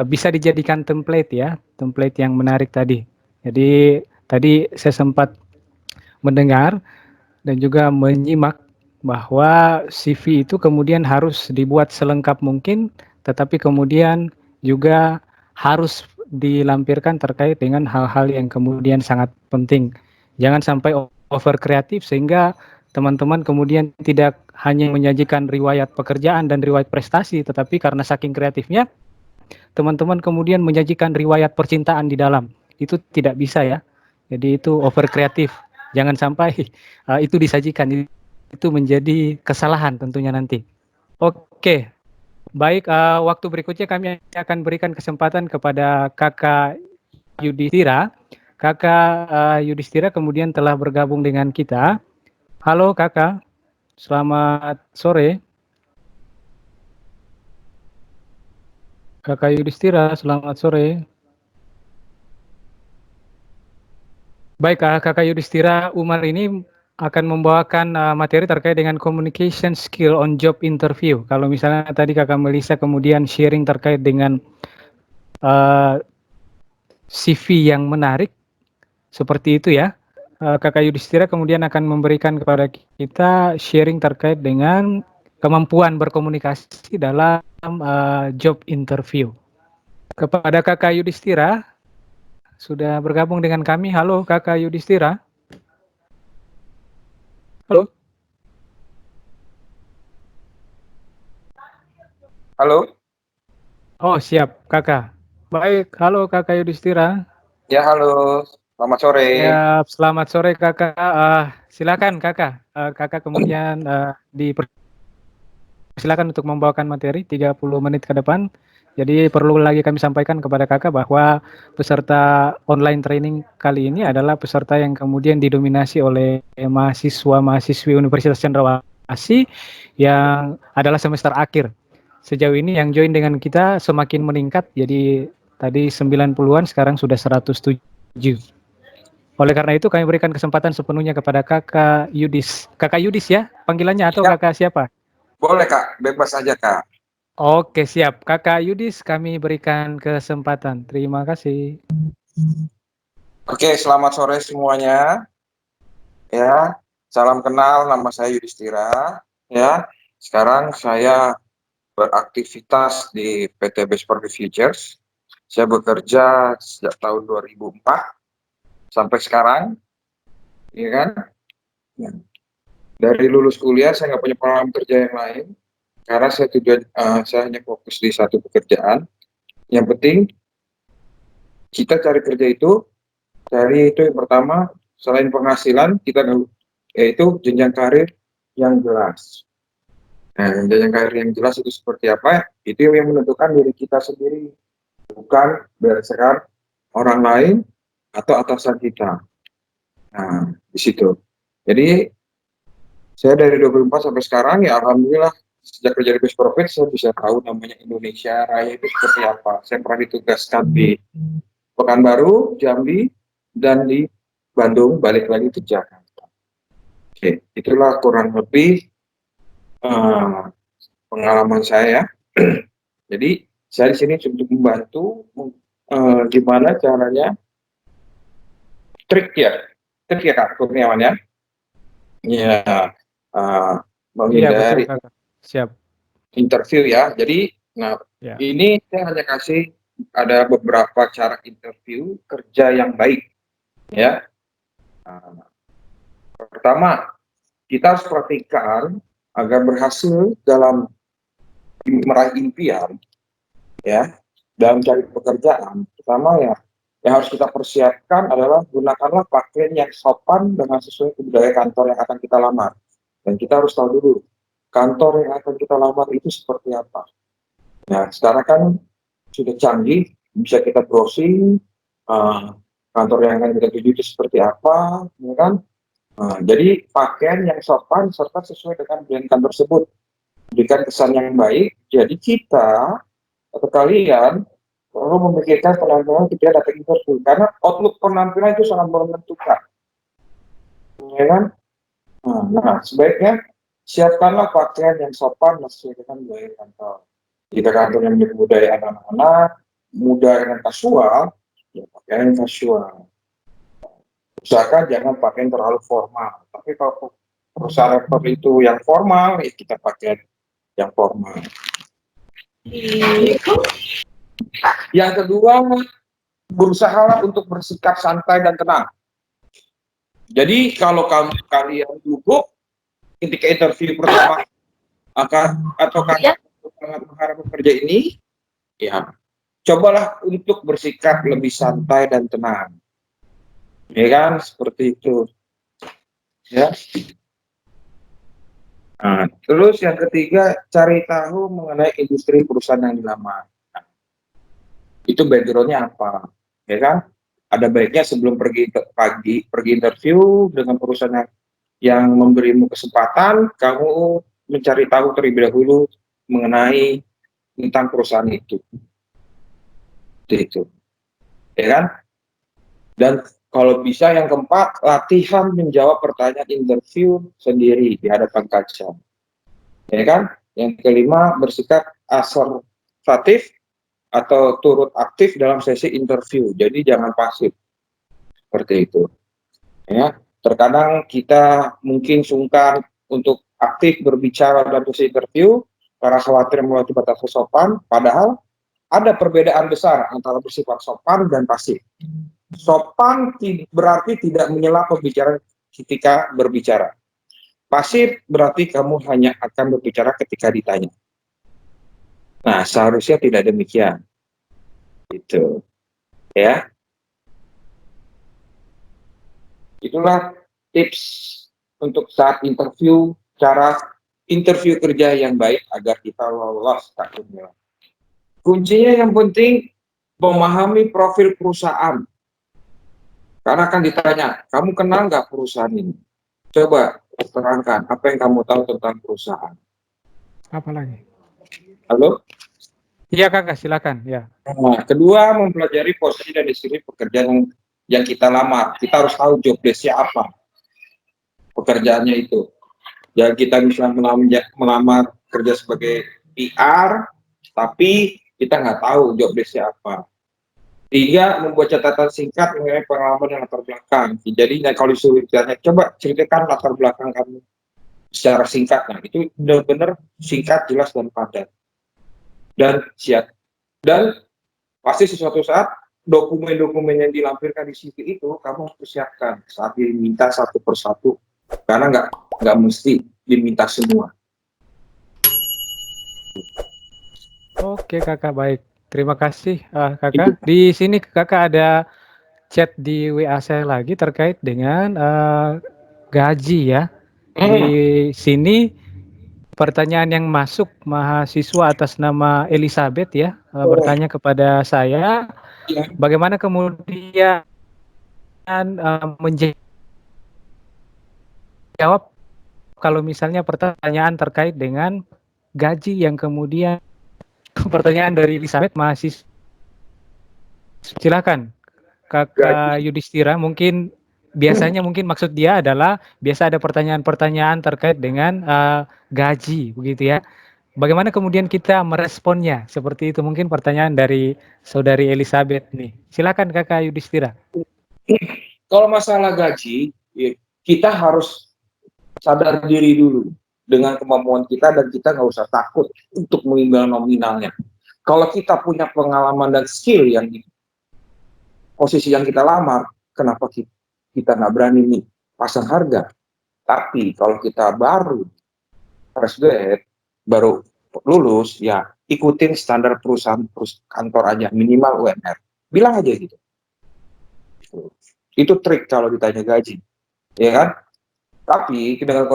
S1: bisa dijadikan template ya, template yang menarik tadi. Jadi tadi saya sempat mendengar dan juga menyimak bahwa CV itu kemudian harus dibuat selengkap mungkin, tetapi kemudian juga harus dilampirkan terkait dengan hal-hal yang kemudian sangat penting. Jangan sampai over kreatif sehingga teman-teman kemudian tidak hanya menyajikan riwayat pekerjaan dan riwayat prestasi, tetapi karena saking kreatifnya, teman-teman kemudian menyajikan riwayat percintaan di dalam. Itu tidak bisa ya. Jadi itu over kreatif. Jangan sampai itu disajikan, itu menjadi kesalahan tentunya nanti. Oke, baik, waktu berikutnya kami akan berikan kesempatan kepada Kakak Yudhistira. Kakak Yudhistira kemudian telah bergabung dengan kita. Halo Kakak, selamat sore. Kakak Yudhistira, selamat sore. Baik, Kakak Yudhistira Umar ini akan membawakan materi terkait dengan communication skill on job interview. Kalau misalnya tadi Kakak Melisa kemudian sharing terkait dengan CV yang menarik, seperti itu ya. Kakak Yudhistira kemudian akan memberikan kepada kita sharing terkait dengan kemampuan berkomunikasi dalam job interview. Kepada Kakak Yudhistira, sudah bergabung dengan kami. Halo Kakak Yudhistira. Halo.
S4: Halo.
S1: Oh, siap, Kakak. Baik, halo Kakak Yudhistira.
S4: Ya, halo. Selamat sore.
S1: Siap, selamat sore Kakak. Silakan Kakak. Kakak kemudian silakan untuk membawakan materi 30 menit ke depan. Jadi perlu lagi kami sampaikan kepada Kakak bahwa peserta online training kali ini adalah peserta yang kemudian didominasi oleh mahasiswa-mahasiswi Universitas Cendrawasih yang adalah semester akhir. Sejauh ini yang join dengan kita semakin meningkat, jadi tadi 90-an sekarang sudah 107. Oleh karena itu kami berikan kesempatan sepenuhnya kepada Kakak Yudis. Kakak Yudis ya panggilannya, atau
S4: Ya,
S1: Kakak siapa?
S4: boleh Kak, bebas aja Kak.
S1: Oke, siap. Kakak Yudis kami berikan kesempatan. Terima kasih.
S4: Oke, selamat sore semuanya. Ya, salam kenal, nama saya Yudhistira. Ya, sekarang saya beraktivitas di PT Best Profit Futures. Saya bekerja sejak tahun 2004 sampai sekarang, ya kan? Ya. Dari lulus kuliah saya nggak punya pengalaman kerja yang lain, karena saya hanya fokus di satu pekerjaan. Yang penting kita cari kerja itu, cari itu yang pertama, selain penghasilan kita yaitu jenjang karir yang jelas. Nah, jenjang karir yang jelas itu seperti apa? Itu yang menentukan diri kita sendiri, bukan berdasarkan orang lain atau atasan kita. Nah, di situ. Jadi saya dari 2004 sampai sekarang ya alhamdulillah, sejak kerja di Best Profit saya bisa tahu namanya Indonesia Raya itu seperti apa. Saya pernah ditugaskan di Pekanbaru, Jambi, dan di Bandung, balik lagi ke Jakarta. Oke, itulah kurang lebih pengalaman saya. Jadi saya di sini untuk membantu gimana caranya trik ya Kak Kurniawan ya. Ya,
S1: Iya betul
S4: menghindari
S1: Kakak. Siap.
S4: interview ya. Jadi, nah
S1: Ya.
S4: ini saya hanya kasih ada beberapa cara interview kerja yang baik ya. Pertama, kita harus perhatikan agar berhasil dalam meraih impian, ya, dalam cari pekerjaan. Pertama ya, yang harus kita persiapkan adalah gunakanlah pakaian yang sopan dengan sesuai budaya kantor yang akan kita lamar. Dan kita harus tahu dulu, kantor yang akan kita lamar itu seperti apa. Nah, sekarang kan sudah canggih, bisa kita browsing, kantor yang akan kita tuju itu seperti apa, ya kan? Jadi pakaian yang sopan serta sesuai dengan brand kantor tersebut, berikan kesan yang baik. Jadi kita atau kalian perlu memikirkan penampilan ketika datang interview, karena outlook penampilan itu sangat menentukan, ya kan? Nah, sebaiknya siapkanlah pakaian yang sopan sesuai dengan budaya kantor. Jika kantor yang budaya anak-anak, muda dan kasual, ya pakaian yang kasual. Usahakan jangan pakai yang terlalu formal. Tapi kalau perusahaan itu yang formal, ya kita pakai yang formal. Yang kedua, berusaha untuk bersikap santai dan tenang. Jadi kalau kalian gugup ketika interview pertama atau kalian mengharap bekerja ini, ya cobalah untuk bersikap lebih santai dan tenang. Ya kan, seperti itu. Ya. Nah, terus yang ketiga, cari tahu mengenai industri perusahaan yang dilamar. Nah, itu background-nya apa, ya kan? Ada baiknya sebelum pergi interview dengan perusahaan yang memberimu kesempatan, kamu mencari tahu terlebih dahulu mengenai tentang perusahaan itu, ya kan? Dan kalau bisa yang keempat, latihan menjawab pertanyaan interview sendiri di hadapan kaca, ya kan? Yang kelima, bersikap asertif atau turut aktif dalam sesi interview. Jadi jangan pasif, seperti itu. Ya, terkadang kita mungkin sungkan untuk aktif berbicara dalam sesi interview karena khawatir melewati batas sopan. Padahal ada perbedaan besar antara bersifat sopan dan pasif. Sopan berarti tidak menyela pembicaraan ketika berbicara. Pasif berarti kamu hanya akan berbicara ketika ditanya. Nah, seharusnya tidak demikian. Itu, ya. Itulah tips untuk saat interview, cara interview kerja yang baik agar kita lolos takutnya. Kuncinya yang penting memahami profil perusahaan. Karena akan ditanya, kamu kenal nggak perusahaan ini? Coba terangkan apa yang kamu tahu tentang perusahaan.
S1: Apa lagi?
S4: Halo?
S1: Iya kakak, silakan. Ya.
S4: Nah, kedua, mempelajari posisi dan deskripsi pekerjaan yang kita lamar. Kita harus tahu job desk-nya apa, pekerjaannya itu. Ya, kita bisa melamar kerja sebagai PR, tapi kita nggak tahu job desk-nya apa. Tiga, membuat catatan singkat mengenai pengalaman dan latar belakang. Jadi kalau disuruh ditanya, coba ceritakan latar belakang kamu secara singkat. Nah, itu benar-benar singkat, jelas, dan padat. Dan siap. Dan pasti sesuatu saat dokumen-dokumen yang dilampirkan di CV itu kamu harus persiapkan saat diminta satu persatu, karena nggak mesti diminta semua.
S1: Oke kakak, baik. Terima kasih kakak. Di sini kakak ada chat di WA saya lagi terkait dengan gaji ya. Di sini pertanyaan yang masuk mahasiswa atas nama Elizabeth ya, bertanya kepada saya, bagaimana kemudian menjawab kalau misalnya pertanyaan terkait dengan gaji yang kemudian pertanyaan dari Elizabeth mahasiswa. Silakan Kakak Yudhistira, mungkin biasanya mungkin maksud dia adalah biasa ada pertanyaan-pertanyaan terkait dengan gaji begitu ya. Bagaimana kemudian kita meresponnya? Seperti itu mungkin pertanyaan dari saudari Elizabeth nih. Silakan Kakak Yudhistira.
S4: Kalau masalah gaji, kita harus sadar diri dulu dengan kemampuan kita, dan kita nggak usah takut untuk mengimbang nominalnya. Kalau kita punya pengalaman dan skill yang di posisi yang kita lamar, kenapa kita nggak berani nih pasang harga? Tapi kalau kita baru fresh grade, baru lulus, ya ikutin standar perusahaan kantor aja, minimal UMR. Bilang aja gitu. Itu trik kalau ditanya gaji, ya kan? Tapi dengan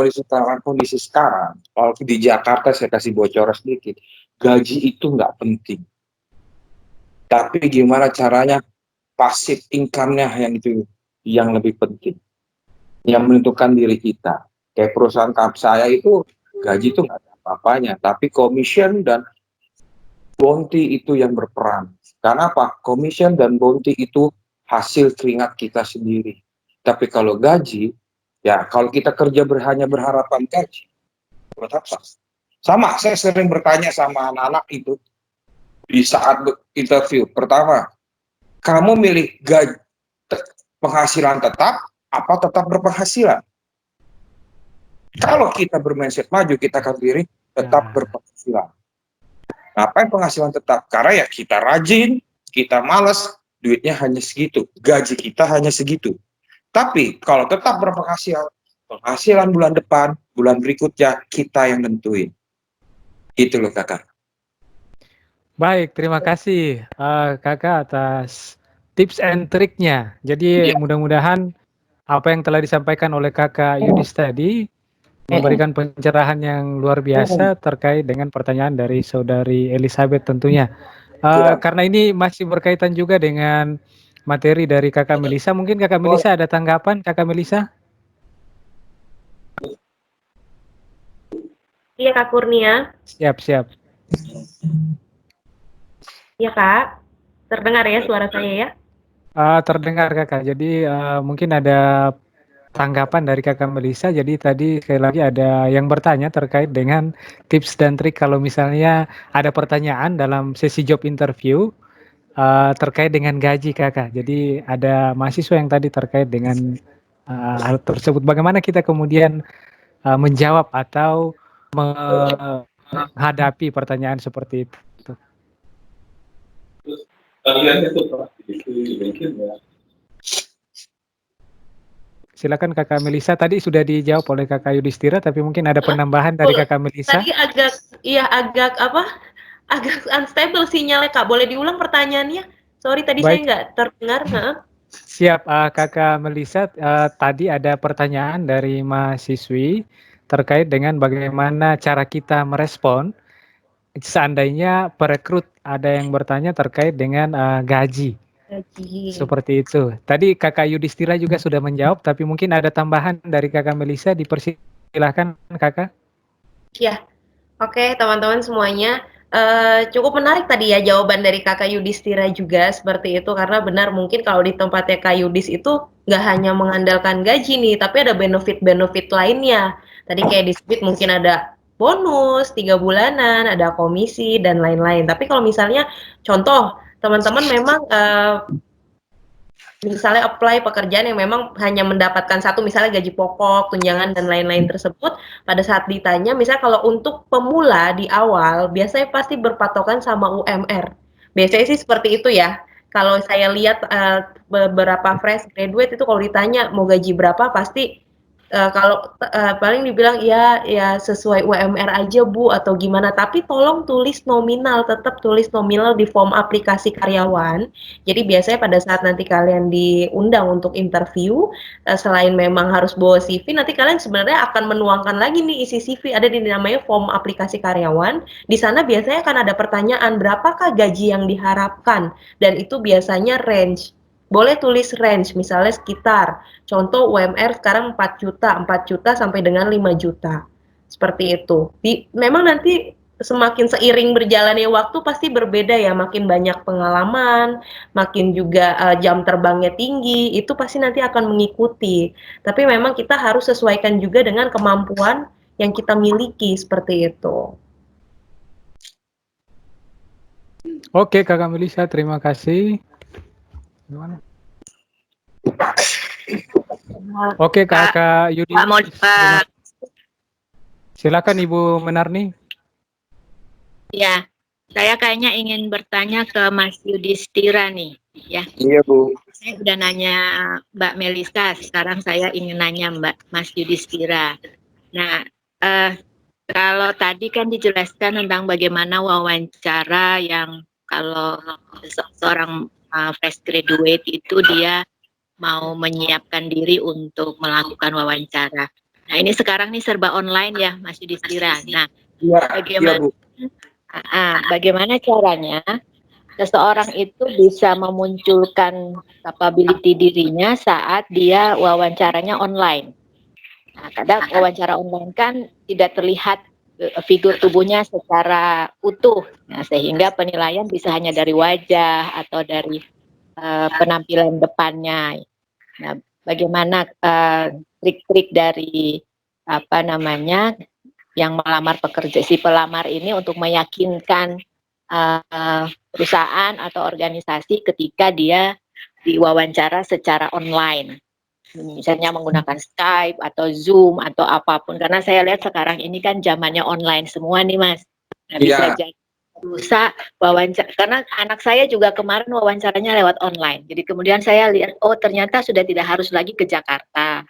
S4: kondisi sekarang, kalau di Jakarta saya kasih bocoran sedikit, gaji itu nggak penting. Tapi gimana caranya pasif income-nya yang itu yang lebih penting, yang menentukan diri kita. Kayak perusahaan saya itu gaji itu nggak ada apa-apanya, tapi commission dan bounty itu yang berperan. Karena apa? Commission dan bounty itu hasil keringat kita sendiri. Tapi kalau gaji, ya kalau kita kerja hanya berharapan gaji, buat apa? Sama, saya sering bertanya sama anak-anak itu di saat interview. Pertama, kamu milih gaji penghasilan tetap apa tetap berpenghasilan? Kalau kita bermindset maju, kita akan pilih tetap berpenghasilan. Ngapain penghasilan tetap? Karena ya kita rajin, kita malas, duitnya hanya segitu, gaji kita hanya segitu. Tapi kalau tetap berpenghasilan, penghasilan bulan depan, bulan berikutnya kita yang nentuin. Itu loh kakak.
S1: Baik, terima kasih kakak atas tips and triknya. Jadi mudah-mudahan apa yang telah disampaikan oleh kakak Yudis tadi memberikan pencerahan yang luar biasa terkait dengan pertanyaan dari saudari Elizabeth tentunya. Karena ini masih berkaitan juga dengan materi dari kakak Melisa, mungkin kakak Melisa ada tanggapan, kakak Melisa?
S3: Iya Kak Kurnia.
S1: Siap.
S3: Iya Kak, terdengar ya suara saya ya?
S1: Terdengar kakak, jadi mungkin ada tanggapan dari kakak Melisa. Jadi tadi sekali lagi ada yang bertanya terkait dengan tips dan trik kalau misalnya ada pertanyaan dalam sesi job interview terkait dengan gaji kakak. Jadi ada mahasiswa yang tadi terkait dengan hal tersebut. Bagaimana kita kemudian menjawab atau menghadapi pertanyaan seperti itu? Silakan kakak Melisa. Tadi sudah dijawab oleh kakak Yudhistira, tapi mungkin ada penambahan dari kakak Melisa.
S3: Tadi agak unstable sinyalnya Kak. Boleh diulang pertanyaannya? Sorry tadi saya
S1: Baik.
S3: nggak terdengar.
S1: Siap, kakak Melisa. Tadi ada pertanyaan dari mahasiswi terkait dengan bagaimana cara kita merespon seandainya perekrut ada yang bertanya terkait dengan gaji.
S3: Gaji.
S1: Seperti itu. Tadi kakak Yudhistira juga sudah menjawab, tapi mungkin ada tambahan dari kakak Melisa, dipersilahkan kakak.
S3: Ya, oke teman-teman semuanya. Cukup menarik tadi ya jawaban dari kakak Yudhistira juga seperti itu, karena benar mungkin kalau di tempatnya kak Yudis itu nggak hanya mengandalkan gaji nih, tapi ada benefit-benefit lainnya. Tadi kayak disebut mungkin ada bonus 3 bulanan, ada komisi dan lain-lain. Tapi kalau misalnya contoh teman-teman memang misalnya apply pekerjaan yang memang hanya mendapatkan satu, misalnya gaji pokok, tunjangan, dan lain-lain tersebut, pada saat ditanya, misalnya kalau untuk pemula di awal, biasanya pasti berpatokan sama UMR. Biasanya sih seperti itu ya. Kalau saya lihat beberapa fresh graduate itu kalau ditanya mau gaji berapa, pasti kalau paling dibilang ya sesuai UMR aja Bu atau gimana, tapi tolong tulis nominal, tetap tulis nominal di form aplikasi karyawan. Jadi biasanya pada saat nanti kalian diundang untuk interview, selain memang harus bawa CV, nanti kalian sebenarnya akan menuangkan lagi nih isi CV, ada di namanya form aplikasi karyawan. Di sana biasanya akan ada pertanyaan berapakah gaji yang diharapkan, dan itu biasanya range. Boleh tulis range, misalnya sekitar, contoh UMR sekarang 4 juta sampai dengan 5 juta. Seperti itu. Memang nanti semakin seiring berjalannya waktu pasti berbeda ya, makin banyak pengalaman, makin juga jam terbangnya tinggi, itu pasti nanti akan mengikuti. Tapi memang kita harus sesuaikan juga dengan kemampuan yang kita miliki, seperti itu.
S1: Oke, kakak Melisa, terima kasih. Gimana? Oke, kakak Yudi. Silakan Ibu Menarni.
S2: Ya, Saya kayaknya ingin bertanya ke Mas Yudhistira nih, ya.
S4: Iya, Bu.
S2: Saya udah nanya Mbak Melisa, sekarang saya ingin nanya Mas Yudhistira. Nah, kalau tadi kan dijelaskan tentang bagaimana wawancara yang kalau seorang fresh graduate itu dia mau menyiapkan diri untuk melakukan wawancara. Nah, ini sekarang nih serba online ya, Mas Yudhistira. Nah,
S4: Iya,
S2: bagaimana
S4: Bu.
S2: bagaimana caranya seseorang itu bisa memunculkan capability dirinya saat dia wawancaranya online. Nah, kadang wawancara online kan tidak terlihat figur tubuhnya secara utuh, nah, sehingga penilaian bisa hanya dari wajah atau dari penampilan depannya. Nah, bagaimana trik-trik dari apa namanya yang melamar pekerja, si pelamar ini untuk meyakinkan perusahaan atau organisasi ketika dia diwawancara secara online, misalnya menggunakan Skype atau Zoom atau apapun, karena saya lihat sekarang ini kan zamannya online semua nih Mas. Nah, bisa jadi berusaha wawancara, karena anak saya juga kemarin wawancaranya lewat online, jadi kemudian saya lihat oh ternyata sudah tidak harus lagi ke Jakarta,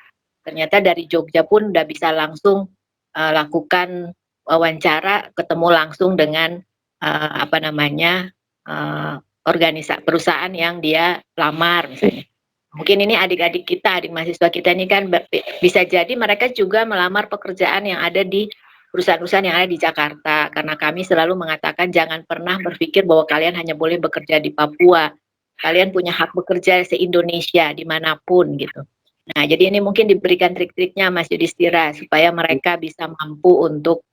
S2: ternyata dari Jogja pun udah bisa langsung lakukan wawancara, ketemu langsung dengan apa namanya organisasi perusahaan yang dia lamar misalnya. Mungkin ini adik-adik kita, adik mahasiswa kita ini kan bisa jadi mereka juga melamar pekerjaan yang ada di perusahaan-perusahaan yang ada di Jakarta, karena kami selalu mengatakan jangan pernah berpikir bahwa kalian hanya boleh bekerja di Papua, kalian punya hak bekerja se-Indonesia dimanapun gitu. Nah, jadi ini mungkin diberikan trik-triknya Mas Yudhistira supaya mereka bisa mampu untuk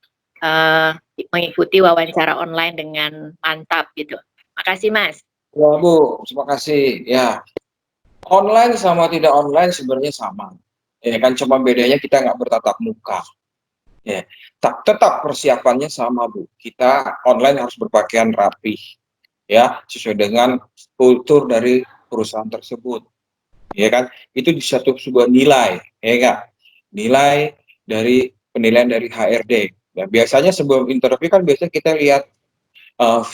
S2: mengikuti wawancara online dengan mantap gitu. Makasih Mas.
S4: Ya, Bu, terima kasih. Ya, online sama tidak online sebenarnya sama. Ya kan, cuma bedanya kita nggak bertatap muka. Ya, tetap persiapannya sama, Bu. Kita online harus berpakaian rapi, ya, sesuai dengan kultur dari perusahaan tersebut. Ya kan, itu di satu sebuah nilai, ya kan, nilai dari penilaian dari HRD. Ya, biasanya sebelum interview kan biasanya kita lihat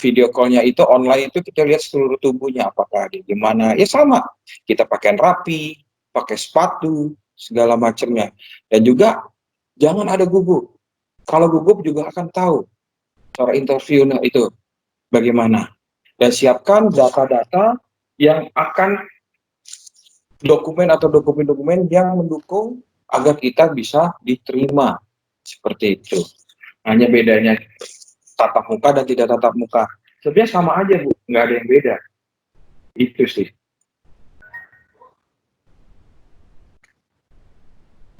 S4: video call-nya itu online, itu kita lihat seluruh tubuhnya apakah ada gimana. Ya sama, kita pakaian rapi, pakai sepatu, segala macamnya. Dan juga jangan ada gugup. Kalau gugup juga akan tahu cara interviewnya itu bagaimana. Dan siapkan data-data yang akan dokumen atau dokumen-dokumen yang mendukung agar kita bisa diterima. Seperti itu. Hanya bedanya tatap muka dan tidak tatap muka. Sebenarnya sama aja, Bu. Nggak ada yang beda. Itu sih.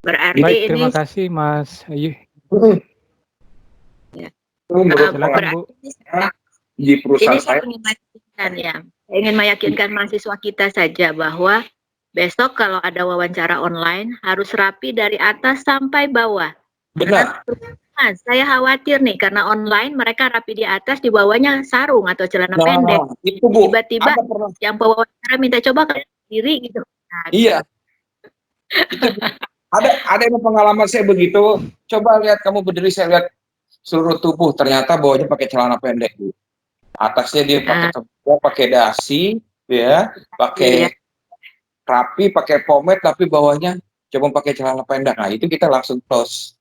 S2: Berarti
S1: Baik,
S2: ini
S1: terima kasih Mas Ayu.
S2: Ya.
S1: Silakan Bu.
S4: Di perusahaan
S2: Ini saya ingin meyakinkan ya, saya ingin meyakinkan mahasiswa kita saja bahwa besok kalau ada wawancara online harus rapi dari atas sampai bawah.
S4: Benar.
S2: Nah, saya khawatir nih karena online mereka rapi di atas, di bawahnya sarung atau celana pendek.
S4: Itu, Bu.
S2: Tiba-tiba yang pewawancara minta coba ke diri gitu. Nah,
S4: iya. Itu, ada yang pengalaman saya begitu. Coba lihat kamu berdiri, saya lihat seluruh tubuh, ternyata bawahnya pakai celana pendek, Bu. Atasnya dia pakai dasi, ya, pakai rapi, pakai pomade, tapi bawahnya coba pakai celana pendek. Nah, itu kita langsung close.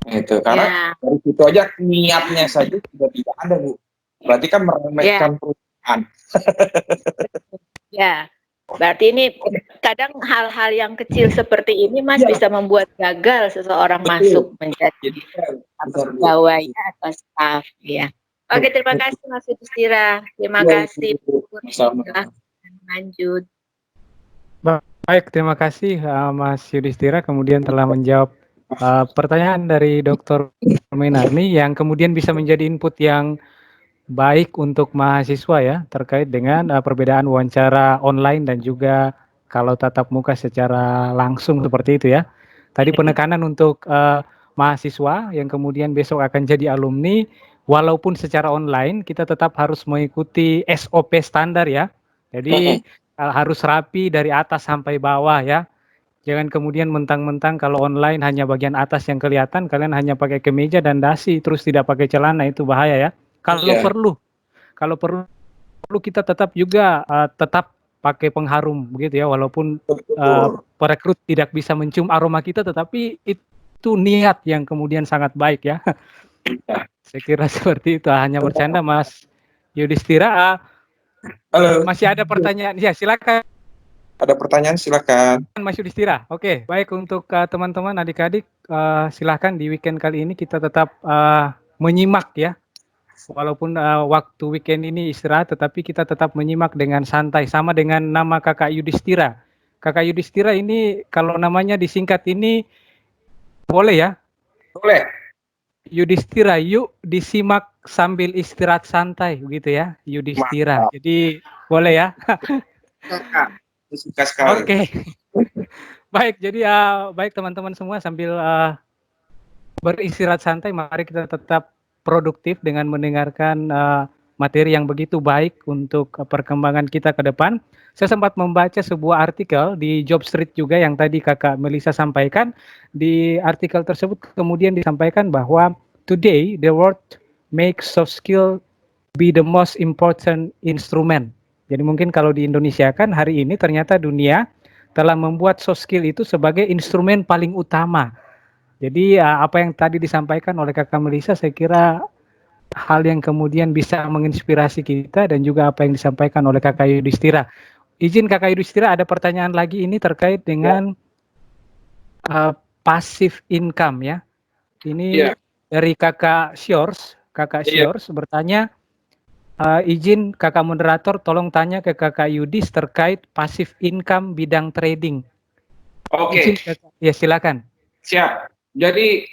S4: Itu karena dari situ aja niatnya saja sudah tidak ada, Bu. Berarti kan meremehkan perusahaan.
S2: Ya, berarti ini kadang hal-hal yang kecil seperti ini Mas bisa membuat gagal seseorang masuk menjadi pegawai atau staff, ya. Oke, terima kasih Mas Yudhistira. Terima kasih. Lanjut.
S1: Baik, terima kasih Mas Yudhistira kemudian telah menjawab pertanyaan dari Dr. Mainarni yang kemudian bisa menjadi input yang baik untuk mahasiswa ya terkait dengan perbedaan wawancara online dan juga kalau tatap muka secara langsung seperti itu ya. Tadi penekanan untuk mahasiswa yang kemudian besok akan jadi alumni, walaupun secara online kita tetap harus mengikuti SOP standar ya. Jadi harus rapi dari atas sampai bawah ya. Jangan kemudian mentang-mentang kalau online hanya bagian atas yang kelihatan, kalian hanya pakai kemeja dan dasi terus tidak pakai celana, itu bahaya ya. Kalau perlu kalau perlu kita tetap juga tetap pakai pengharum begitu ya, walaupun
S4: Betul.
S1: perekrut tidak bisa mencium aroma kita, tetapi itu niat yang kemudian sangat baik ya. Saya kira seperti itu. Hanya bercanda, Mas Yudhistira.
S4: Halo,
S1: Masih ada pertanyaan? Ya, silakan
S4: ada pertanyaan silakan.
S1: Mas Yudhistira. Oke, baik untuk teman-teman, adik-adik, silakan di weekend kali ini kita tetap menyimak ya. Walaupun waktu weekend ini istirahat, tetapi kita tetap menyimak dengan santai, sama dengan nama Kakak Yudhistira. Kakak Yudhistira ini kalau namanya disingkat ini boleh ya?
S4: Boleh.
S1: Yudhistira, yuk disimak sambil istirahat santai, begitu ya, Yudhistira.
S4: Mantap.
S1: Jadi boleh ya?
S4: Suka sekali.
S1: Oke. Baik, jadi baik teman-teman semua, sambil beristirahat santai, mari kita tetap produktif dengan mendengarkan materi yang begitu baik untuk perkembangan kita ke depan. Saya sempat membaca sebuah artikel di Jobstreet juga yang tadi Kakak Melisa sampaikan. Di artikel tersebut kemudian disampaikan bahwa today the world makes soft skill be the most important instrument. Jadi mungkin kalau di Indonesia kan hari ini ternyata dunia telah membuat soft skill itu sebagai instrumen paling utama. Jadi apa yang tadi disampaikan oleh Kakak Melisa, saya kira hal yang kemudian bisa menginspirasi kita, dan juga apa yang disampaikan oleh Kakak Yudhistira. Izin Kakak Yudhistira, ada pertanyaan lagi ini terkait dengan passive income ya. Ini dari Kakak Syors. Kakak Syors bertanya, izin Kakak moderator tolong tanya ke Kakak Yudis terkait passive income bidang trading.
S4: Oke.
S1: Ya, silakan.
S4: Siap. Jadi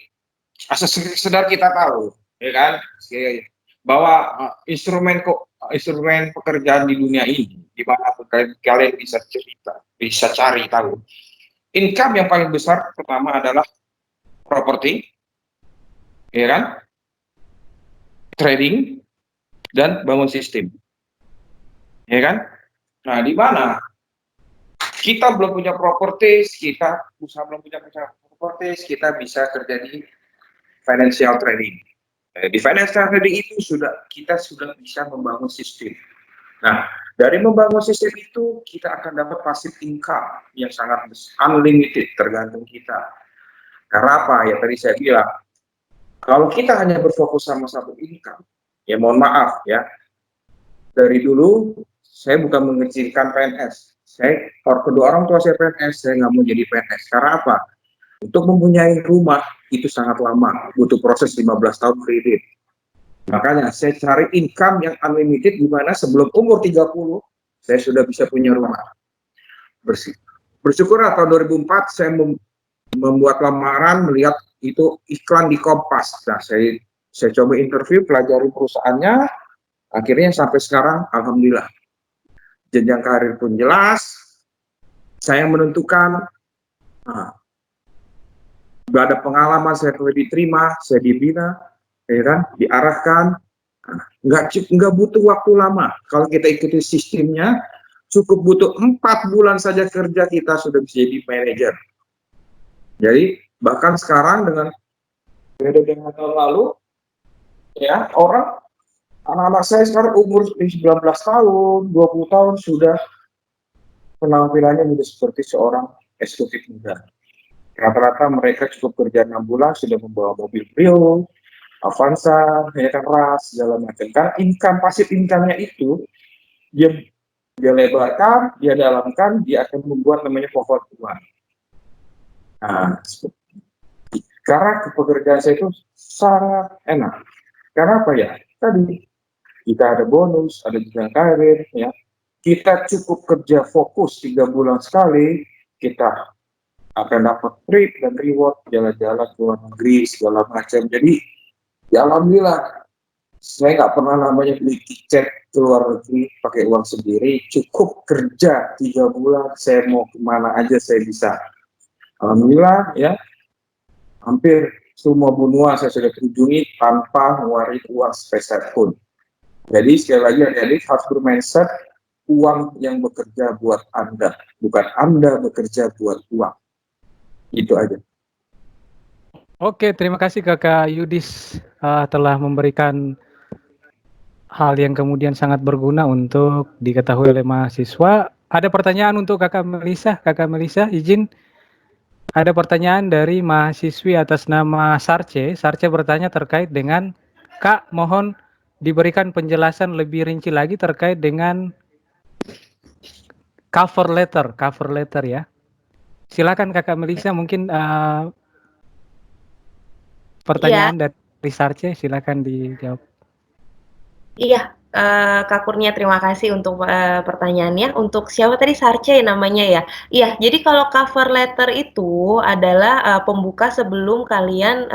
S4: asas sedar kita tahu, ya kan, bahwa instrumen pekerjaan di dunia ini, di mana kalian bisa cerita, bisa cari tahu. Income yang paling besar pertama adalah properti, ya kan, trading, dan bangun sistem, ya kan. Nah, di mana kita belum punya properties, kita usaha belum punya properties, kita bisa kerja di financial trading. Di financial trading itu kita sudah bisa membangun sistem. Nah, dari membangun sistem itu kita akan dapat passive income yang sangat unlimited, tergantung kita. Karena apa? Ya tadi saya bilang, kalau kita hanya berfokus sama satu income, ya mohon maaf ya, dari dulu saya bukan mengecilkan PNS. Kedua orang tua saya PNS, saya nggak mau jadi PNS. Karena apa? Untuk mempunyai rumah itu sangat lama, butuh proses 15 tahun kredit. Makanya saya cari income yang unlimited, di mana sebelum umur 30 saya sudah bisa punya rumah. Bersyukur tahun 2004 saya membuat lamaran, melihat itu iklan di Kompas. Nah, saya coba interview, pelajari perusahaannya, akhirnya sampai sekarang alhamdulillah. Jenjang karir pun jelas, saya menentukan, gak ada pengalaman, saya diterima, saya dibina, ya kan, diarahkan, nggak butuh waktu lama. Kalau kita ikuti sistemnya, cukup butuh 4 bulan saja kerja kita sudah bisa jadi manajer. Jadi bahkan sekarang beda dengan tahun lalu, ya anak-anak saya sekarang umur 19 tahun, 20 tahun sudah penampilannya sudah seperti seorang eksekutif muda. Rata-rata mereka cukup kerja 6 bulan sudah membawa mobil Brio, Avanza, ya kan, RAS, segala macam. Karena income, pasif income-nya itu dia lebarkan, dia dalamkan, dia akan membuat namanya pohon uang. Nah, karena pekerjaan saya itu sangat enak. Karena apa ya? Tadi kita ada bonus, ada jenjang karir, ya. Kita cukup kerja fokus 3 bulan sekali, kita akan dapat trip dan reward, jalan-jalan ke luar negeri segala macam. Jadi ya alhamdulillah, saya nggak pernah namanya beli tiket ke luar negeri pakai uang sendiri. Cukup kerja 3 bulan, saya mau kemana aja saya bisa. Alhamdulillah ya, hampir semua benua saya sudah kunjungi tanpa mengeluarkan uang sepeser pun. Jadi sekali lagi adik-adik harus bermindset, uang yang bekerja buat Anda, bukan Anda bekerja buat uang. Itu aja. Oke,
S1: terima kasih Kakak Yudis telah memberikan hal yang kemudian sangat berguna untuk diketahui oleh mahasiswa. Ada pertanyaan untuk Kakak Melisa? Kakak Melisa, izin. Ada pertanyaan dari mahasiswi atas nama Sarce. Sarce bertanya terkait dengan, Kak, mohon diberikan penjelasan lebih rinci lagi terkait dengan cover letter ya. Silakan Kakak Melisa, mungkin pertanyaan dari Sarce, silakan dijawab.
S3: Iya, Kak Kurnia, terima kasih untuk pertanyaannya. Untuk siapa tadi, Sarce namanya ya? Iya, jadi kalau cover letter itu adalah pembuka sebelum kalian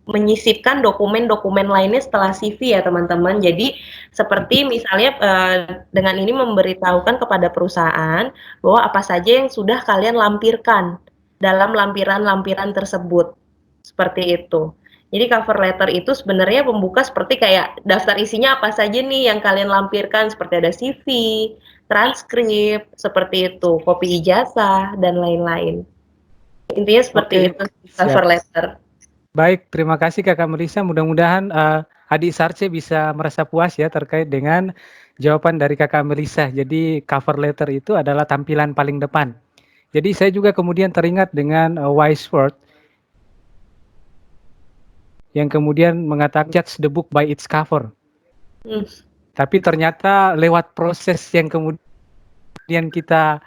S3: menyisipkan dokumen-dokumen lainnya setelah CV ya teman-teman. Jadi seperti misalnya dengan ini memberitahukan kepada perusahaan bahwa apa saja yang sudah kalian lampirkan dalam lampiran-lampiran tersebut. Seperti itu. Jadi cover letter itu sebenarnya pembuka seperti kayak daftar isinya apa saja nih yang kalian lampirkan, seperti ada CV, transkrip, seperti itu, kopi ijazah, dan lain-lain. Intinya seperti itu cover letter.
S1: Baik, terima kasih Kakak Melisa. Mudah-mudahan adik Sarce bisa merasa puas ya terkait dengan jawaban dari Kakak Melisa. Jadi cover letter itu adalah tampilan paling depan. Jadi saya juga kemudian teringat dengan wise word yang kemudian mengatakan judge the book by its cover. Tapi ternyata lewat proses yang kemudian kita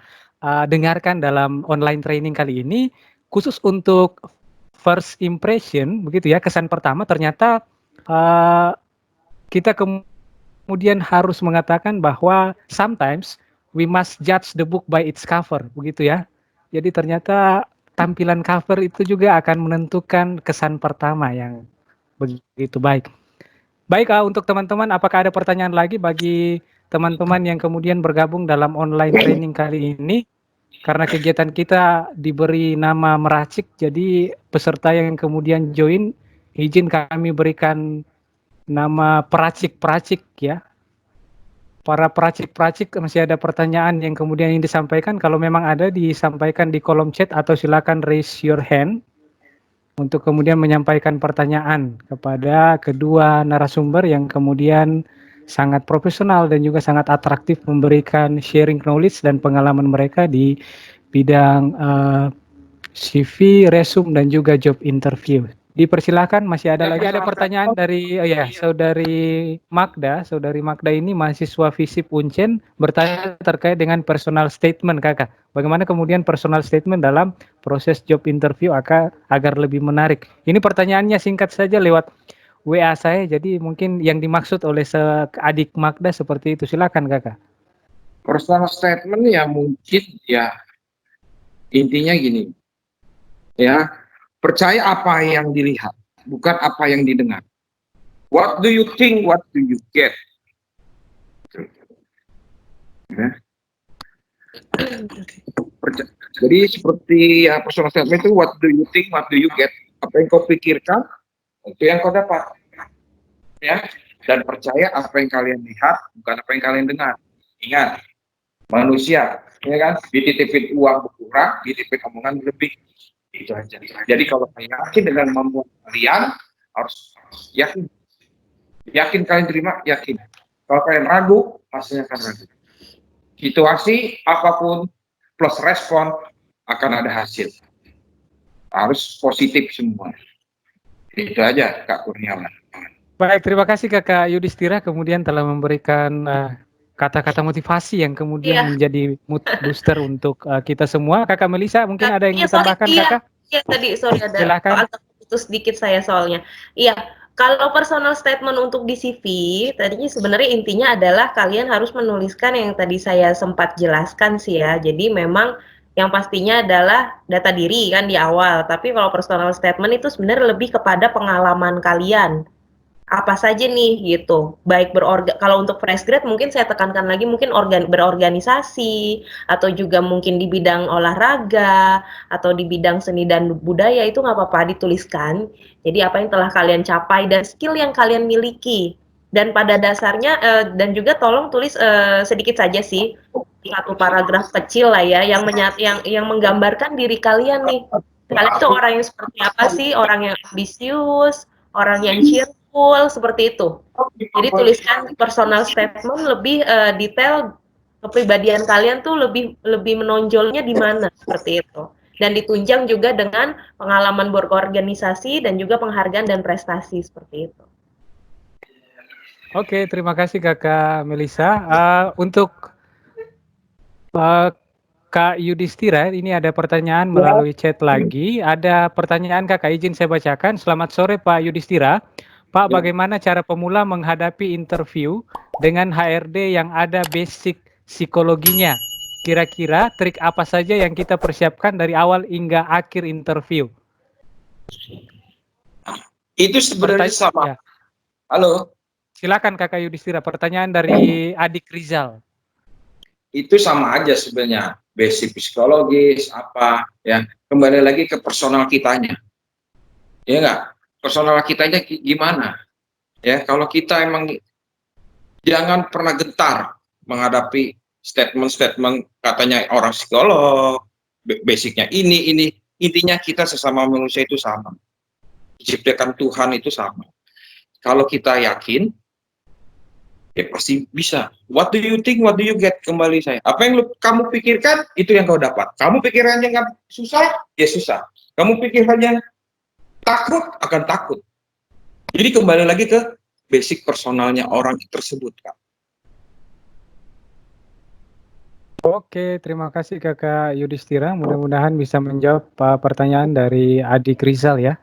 S1: dengarkan dalam online training kali ini, khusus untuk first impression, begitu ya, kesan pertama, ternyata kita kemudian harus mengatakan bahwa sometimes we must judge the book by its cover, begitu ya. Jadi ternyata tampilan cover itu juga akan menentukan kesan pertama yang begitu baik. Baik, untuk teman-teman, apakah ada pertanyaan lagi bagi teman-teman yang kemudian bergabung dalam online training kali ini? Karena kegiatan kita diberi nama meracik, jadi peserta yang kemudian join, izin kami berikan nama peracik-peracik ya. Para peracik-peracik, masih ada pertanyaan yang kemudian ingin disampaikan? Kalau memang ada, disampaikan di kolom chat atau silakan raise your hand untuk kemudian menyampaikan pertanyaan kepada kedua narasumber yang kemudian sangat profesional dan juga sangat atraktif memberikan sharing knowledge dan pengalaman mereka di bidang CV, resume, dan juga job interview. Dipersilakan, masih ada lagi ada pertanyaan dari saudari Magda. Saudari Magda ini mahasiswa FISIP Uncen bertanya terkait dengan personal statement, Kakak. Bagaimana kemudian personal statement dalam proses job interview agar lebih menarik? Ini pertanyaannya singkat saja lewat WA saya, jadi mungkin yang dimaksud oleh adik Magda seperti itu. Silakan, Kakak.
S4: Personal statement ya mungkin ya intinya gini. Ya, percaya apa yang dilihat, bukan apa yang didengar. What do you think, what do you get? Ya. Jadi seperti ya, personal statement itu what do you think, what do you get? Apa yang kau pikirkan, itu yang kau dapat. Ya, dan percaya apa yang kalian lihat, bukan apa yang kalian dengar. Ingat, manusia, ya kan, dititipin uang berkurang, dititipin omongan lebih. Itu aja. Jadi kalau kalian yakin dengan kemampuan kalian, harus yakin kalian terima, yakin. Kalau kalian ragu, hasilnya akan ragu. Situasi apapun plus respon akan ada hasil. Harus positif semua. Itu aja Kak Kurniawan.
S1: Baik, terima kasih Kakak Yudhistira kemudian telah memberikan kata-kata motivasi yang kemudian menjadi mood booster untuk kita semua. Kakak Melisa, mungkin ada yang ditambahkan, Kakak?
S3: Iya, tadi sorry ada
S1: Silakan.
S3: putus sedikit saya soalnya. Iya, kalau personal statement untuk di CV, tadinya sebenarnya intinya adalah kalian harus menuliskan yang tadi saya sempat jelaskan sih ya. Jadi memang yang pastinya adalah data diri kan di awal, tapi kalau personal statement itu sebenarnya lebih kepada pengalaman kalian. Apa saja nih gitu, baik kalau untuk fresh grad mungkin saya tekankan lagi mungkin berorganisasi atau juga mungkin di bidang olahraga atau di bidang seni dan budaya itu nggak apa-apa dituliskan. Jadi apa yang telah kalian capai dan skill yang kalian miliki, dan pada dasarnya dan juga tolong tulis sedikit saja sih, satu paragraf kecil lah ya yang menggambarkan diri kalian nih. Kalian itu orang yang seperti apa sih, orang yang ambisius, orang yang cheerful, full seperti itu. Jadi tuliskan personal statement lebih detail kepribadian kalian tuh lebih menonjolnya di mana seperti itu. Dan ditunjang juga dengan pengalaman berorganisasi dan juga penghargaan dan prestasi seperti itu.
S1: Oke, terima kasih Kakak Melisa. Untuk Kak Yudhistira, ini ada pertanyaan melalui chat lagi. Ada pertanyaan Kakak, izin saya bacakan. Selamat sore Pak Yudhistira. Pak, bagaimana cara pemula menghadapi interview dengan HRD yang ada basic psikologinya? Kira-kira trik apa saja yang kita persiapkan dari awal hingga akhir interview?
S4: Itu sebenarnya sama.
S1: Ya.
S4: Halo.
S1: Silakan Kakak Yudhistira, pertanyaan dari Adik Rizal.
S4: Itu sama aja sebenarnya, basic psikologis apa ya, kembali lagi ke personal kitanya, ya nggak, personal kitanya gimana ya. Kalau kita emang jangan pernah gentar menghadapi statement-statement katanya orang psikolog, basicnya ini intinya kita sesama manusia itu sama, diciptakan Tuhan itu sama. Kalau kita yakin, ya pasti bisa. What do you think, what do you get? Kembali saya. Apa yang kamu pikirkan, itu yang kau dapat. Kamu pikirannya nggak susah, ya susah. Kamu pikirannya takut, akan takut. Jadi kembali lagi ke basic personalnya orang tersebut, Kak.
S1: Oke, terima kasih Kakak Yudhistira. Mudah-mudahan bisa menjawab pertanyaan dari Adik Rizal ya.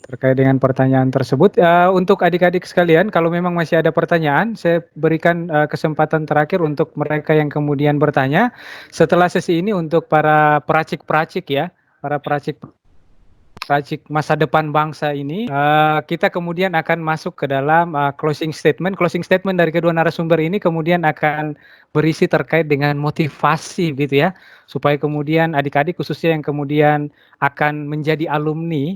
S1: Terkait dengan pertanyaan tersebut, untuk adik-adik sekalian, kalau memang masih ada pertanyaan, saya berikan kesempatan terakhir untuk mereka yang kemudian bertanya. Setelah sesi ini untuk para peracik-peracik ya, para peracik masa depan bangsa ini, kita kemudian akan masuk ke dalam closing statement. Closing statement dari kedua narasumber ini kemudian akan berisi terkait dengan motivasi gitu ya, supaya kemudian adik-adik khususnya yang kemudian akan menjadi alumni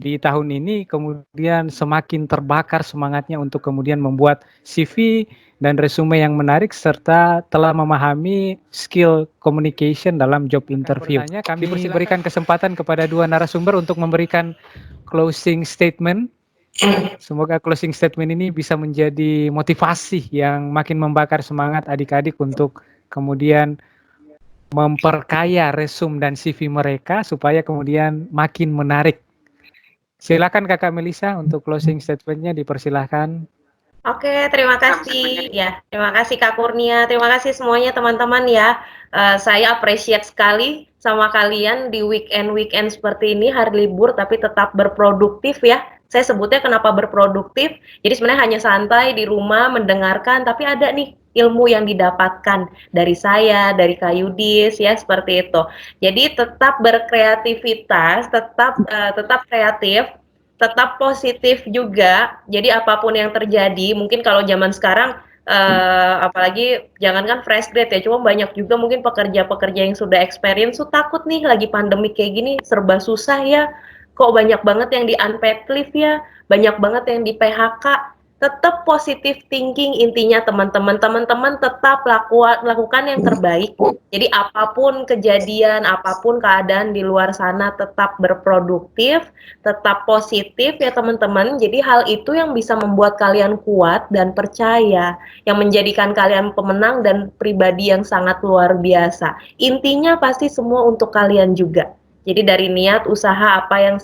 S1: di tahun ini kemudian semakin terbakar semangatnya untuk kemudian membuat CV dan resume yang menarik serta telah memahami skill communication dalam job interview. Kami berikan kesempatan kepada dua narasumber untuk memberikan closing statement. Semoga closing statement ini bisa menjadi motivasi yang makin membakar semangat adik-adik untuk kemudian memperkaya resume dan CV mereka supaya kemudian makin menarik. Silakan Kakak Melisa untuk closing statement-nya, dipersilahkan.
S3: Oke, terima kasih. Ya, terima kasih Kak Kurnia. Terima kasih semuanya teman-teman ya. Saya appreciate sekali sama kalian di weekend seperti ini, hari libur tapi tetap berproduktif ya. Saya sebutnya kenapa berproduktif. Jadi sebenarnya hanya santai di rumah mendengarkan, tapi ada nih ilmu yang didapatkan dari saya, dari Kak Yudis ya, seperti itu. Jadi tetap berkreativitas, tetap kreatif, tetap positif juga. Jadi apapun yang terjadi, mungkin kalau zaman sekarang apalagi jangankan fresh grade ya, cuma banyak juga mungkin pekerja-pekerja yang sudah experience tuh takut nih lagi pandemi kayak gini serba susah ya. Kok banyak banget yang di unpaid leave ya, banyak banget yang di PHK. Tetap positive thinking intinya teman-teman tetap lakukan yang terbaik. Jadi apapun kejadian, apapun keadaan di luar sana tetap berproduktif, tetap positif ya teman-teman. Jadi hal itu yang bisa membuat kalian kuat dan percaya, yang menjadikan kalian pemenang dan pribadi yang sangat luar biasa. Intinya pasti semua untuk kalian juga. Jadi dari niat usaha apa yang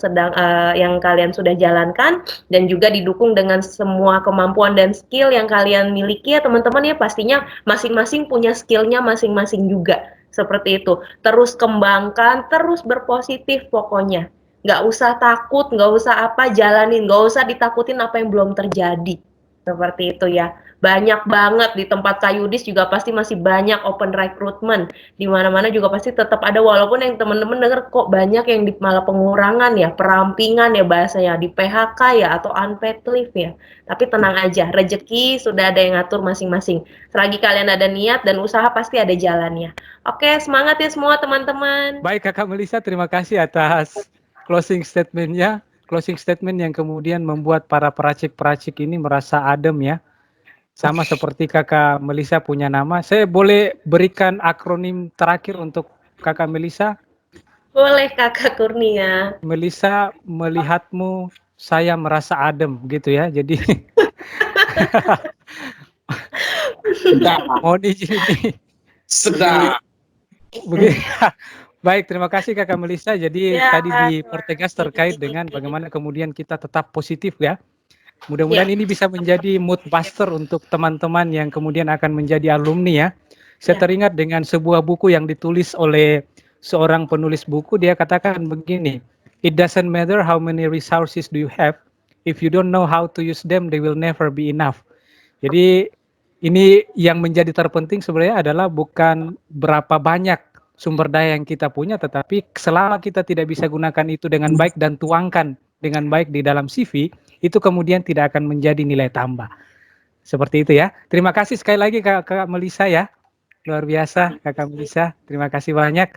S3: yang kalian sudah jalankan dan juga didukung dengan semua kemampuan dan skill yang kalian miliki ya teman-teman ya, pastinya masing-masing punya skillnya masing-masing juga. Seperti itu. Terus kembangkan, terus berpositif pokoknya. Nggak usah takut, nggak usah apa, jalanin, nggak usah ditakutin apa yang belum terjadi. Seperti itu ya. Banyak banget di tempat Kak Yudis juga pasti masih banyak open recruitment. Di mana-mana juga pasti tetap ada, walaupun yang teman-teman dengar kok banyak yang malah pengurangan ya, perampingan ya bahasanya, di PHK ya atau unpaid leave ya. Tapi tenang aja, rezeki sudah ada yang ngatur masing-masing. Selagi kalian ada niat dan usaha pasti ada jalannya. Oke, semangat ya semua teman-teman.
S1: Baik Kakak Melisa, terima kasih atas closing statement-nya. Closing statement yang kemudian membuat para peracik-peracik ini merasa adem ya. Sama seperti Kakak Melisa punya nama. Saya boleh berikan akronim terakhir untuk Kakak Melisa?
S3: Boleh Kakak Kurnia.
S1: Melisa, melihatmu saya merasa adem gitu ya. Jadi
S4: Sedap.
S1: mohon izin nih.
S4: Sedap.
S1: Begitu. Baik, terima kasih Kakak Melisa. Jadi
S3: Ya,
S1: tadi dipertegas terkait dengan bagaimana kemudian kita tetap positif ya. Mudah-mudahan ini bisa menjadi mood buster untuk teman-teman yang kemudian akan menjadi alumni ya. Saya
S3: Ya.
S1: teringat dengan sebuah buku yang ditulis oleh seorang penulis buku. Dia katakan begini, "It doesn't matter how many resources do you have, if you don't know how to use them, they will never be enough." Jadi ini yang menjadi terpenting sebenarnya adalah bukan berapa banyak sumber daya yang kita punya, tetapi selama kita tidak bisa gunakan itu dengan baik dan tuangkan dengan baik di dalam CV, itu kemudian tidak akan menjadi nilai tambah. Seperti itu ya. Terima kasih sekali lagi Kak Melisa ya. Luar biasa Kakak Melisa. Terima kasih banyak.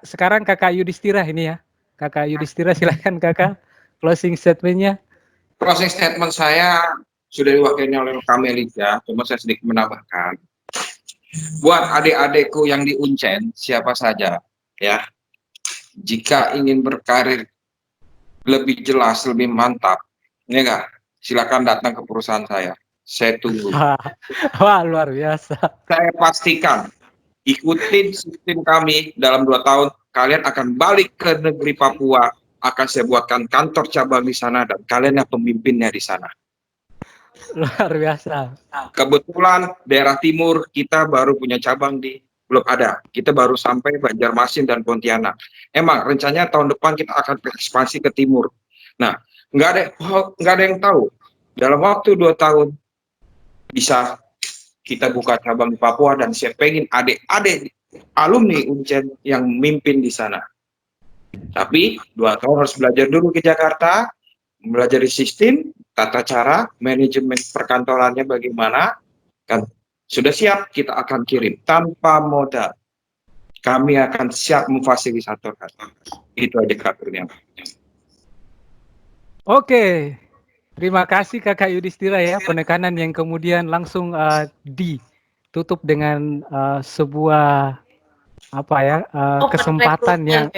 S1: Sekarang Kakak Yudhistira ini ya. Kakak Yudhistira silakan Kakak closing statement-nya.
S4: Closing statement saya sudah diwakili oleh Kak Melisa, cuma saya sedikit menambahkan. Buat adik-adikku yang di Uncen, siapa saja, ya, jika ingin berkarir lebih jelas, lebih mantap, ya enggak, silakan datang ke perusahaan saya. Saya tunggu.
S1: Wah, luar biasa.
S4: Saya pastikan, ikutin sistem kami dalam 2 tahun, kalian akan balik ke negeri Papua, akan saya buatkan kantor cabang di sana, dan kalian yang pemimpinnya di sana.
S1: Luar biasa.
S4: Kebetulan daerah timur kita baru punya cabang belum ada. Kita baru sampai Banjarmasin dan Pontianak. Emang rencananya tahun depan kita akan ekspansi ke timur. Nah, nggak ada yang tahu. Dalam waktu 2 tahun bisa kita buka cabang di Papua, dan saya pengen adik-adik alumni Uncen yang mimpin di sana. Tapi 2 tahun harus belajar dulu ke Jakarta, belajar sistem, tata cara, manajemen perkantorannya bagaimana, kan sudah siap, kita akan kirim tanpa modal. Kami akan siap memfasilitatorkan. Itu aja kabarnya.
S1: Oke, terima kasih Kakak Yudhistira ya, penekanan yang kemudian langsung ditutup dengan sebuah apa ya kesempatan yang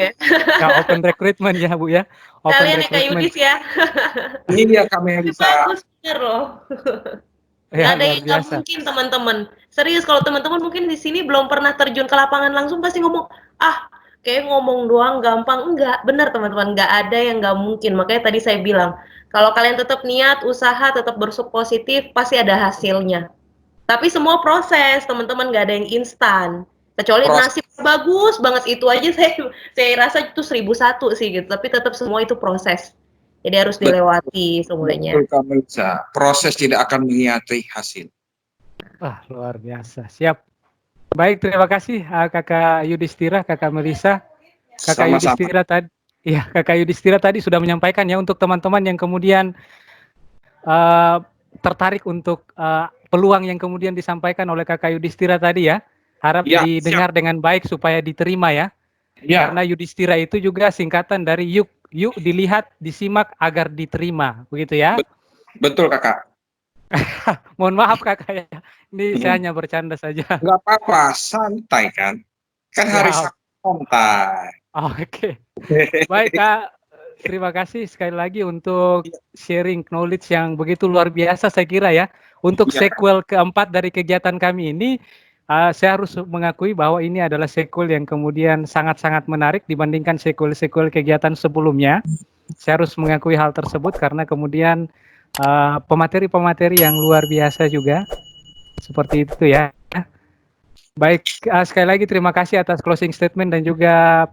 S1: open recruitment ya Bu ya, open
S3: kalian
S1: recruitment.
S3: Yudis ya.
S4: Ini ya kami bisa.
S3: Bagus bener loh.
S1: Ya,
S3: ada
S1: luar
S3: yang nggak
S1: biasa.
S3: mungkin teman-teman. Serius kalau teman-teman mungkin di sini belum pernah terjun ke lapangan langsung pasti ngomong, kayak ngomong doang gampang. Enggak, benar teman-teman, nggak ada yang nggak mungkin. Makanya tadi saya bilang, kalau kalian tetap niat, usaha, tetap positif, pasti ada hasilnya. Tapi semua proses, teman-teman, nggak ada yang instan. Kecuali nasib bagus banget, itu aja saya rasa itu 1001 sih gitu. Tapi tetap semua itu proses. Jadi harus dilewati semuanya.
S4: Betul, Kak Melisa. Proses tidak akan mengkhianati hasil.
S1: Wah, luar biasa. Siap. Baik, terima kasih Kakak Yudhistira, Kakak Melisa. Kakak Yudhistira tadi, ya Kakak Yudhistira tadi sudah menyampaikan ya untuk teman-teman yang kemudian tertarik untuk peluang yang kemudian disampaikan oleh Kakak Yudhistira tadi ya. Harap didengar dengan baik supaya diterima ya. Karena Yudhistira itu juga singkatan dari yuk dilihat, disimak agar diterima, begitu ya?
S4: Betul Kakak.
S1: Mohon maaf Kakak ya, ini saya hanya bercanda saja.
S4: Nggak apa-apa, santai kan? Kan hari santai.
S1: Oke. Baik Kak, terima kasih sekali lagi untuk sharing knowledge yang begitu luar biasa saya kira ya. Untuk sequel keempat dari kegiatan kami ini, saya harus mengakui bahwa ini adalah sequel yang kemudian sangat-sangat menarik dibandingkan sequel-sequel kegiatan sebelumnya. Saya harus mengakui hal tersebut karena kemudian pemateri-pemateri yang luar biasa juga. Seperti itu ya. Baik, sekali lagi terima kasih atas closing statement dan juga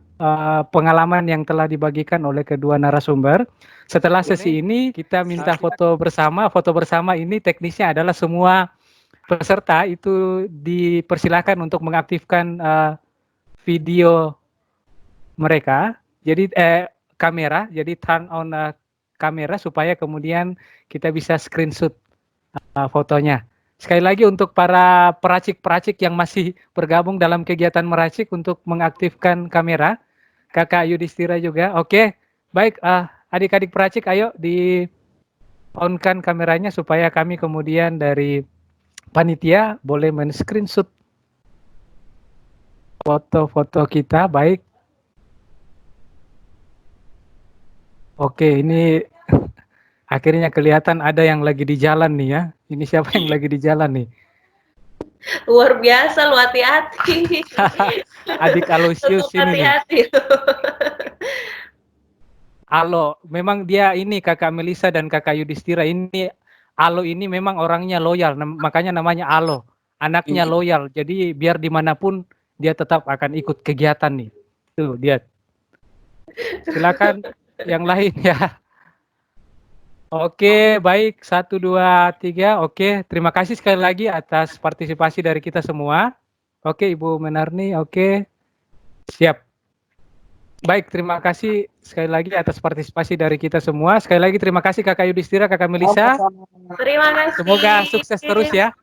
S1: pengalaman yang telah dibagikan oleh kedua narasumber. Setelah sesi ini kita minta foto bersama. Foto bersama ini teknisnya adalah semua peserta itu dipersilakan untuk mengaktifkan video mereka. Jadi kamera, jadi turn on kamera supaya kemudian kita bisa screenshot fotonya. Sekali lagi untuk para peracik-peracik yang masih bergabung dalam kegiatan meracik untuk mengaktifkan kamera, Kakak Yudhistira juga. Oke, baik adik-adik peracik ayo di on-kan kameranya supaya kami kemudian dari panitia boleh men-screenshot foto-foto kita. Baik. Oke, ini Akhirnya kelihatan ada yang lagi di jalan nih ya. Ini siapa yang lagi di jalan nih?
S3: Luar biasa, lu hati-hati.
S1: Adik Aloysius
S3: Tetap
S1: ini nih.
S3: hati-hati.
S1: Alo, memang dia ini kakak Melisa dan kakak Yudhistira ini. Alo ini memang orangnya loyal, makanya namanya Alo. Anaknya loyal, jadi biar dimanapun dia tetap akan ikut kegiatan nih. Tuh, dia. Silakan yang lain ya. Oke, baik. 1, 2, 3. Oke, terima kasih sekali lagi atas partisipasi dari kita semua. Oke, Ibu Menarni. Oke, siap. Baik, terima kasih sekali lagi atas partisipasi dari kita semua. Sekali lagi terima kasih Kakak Yudhistira, Kakak Melisa.
S3: Terima kasih.
S1: Semoga sukses terus ya.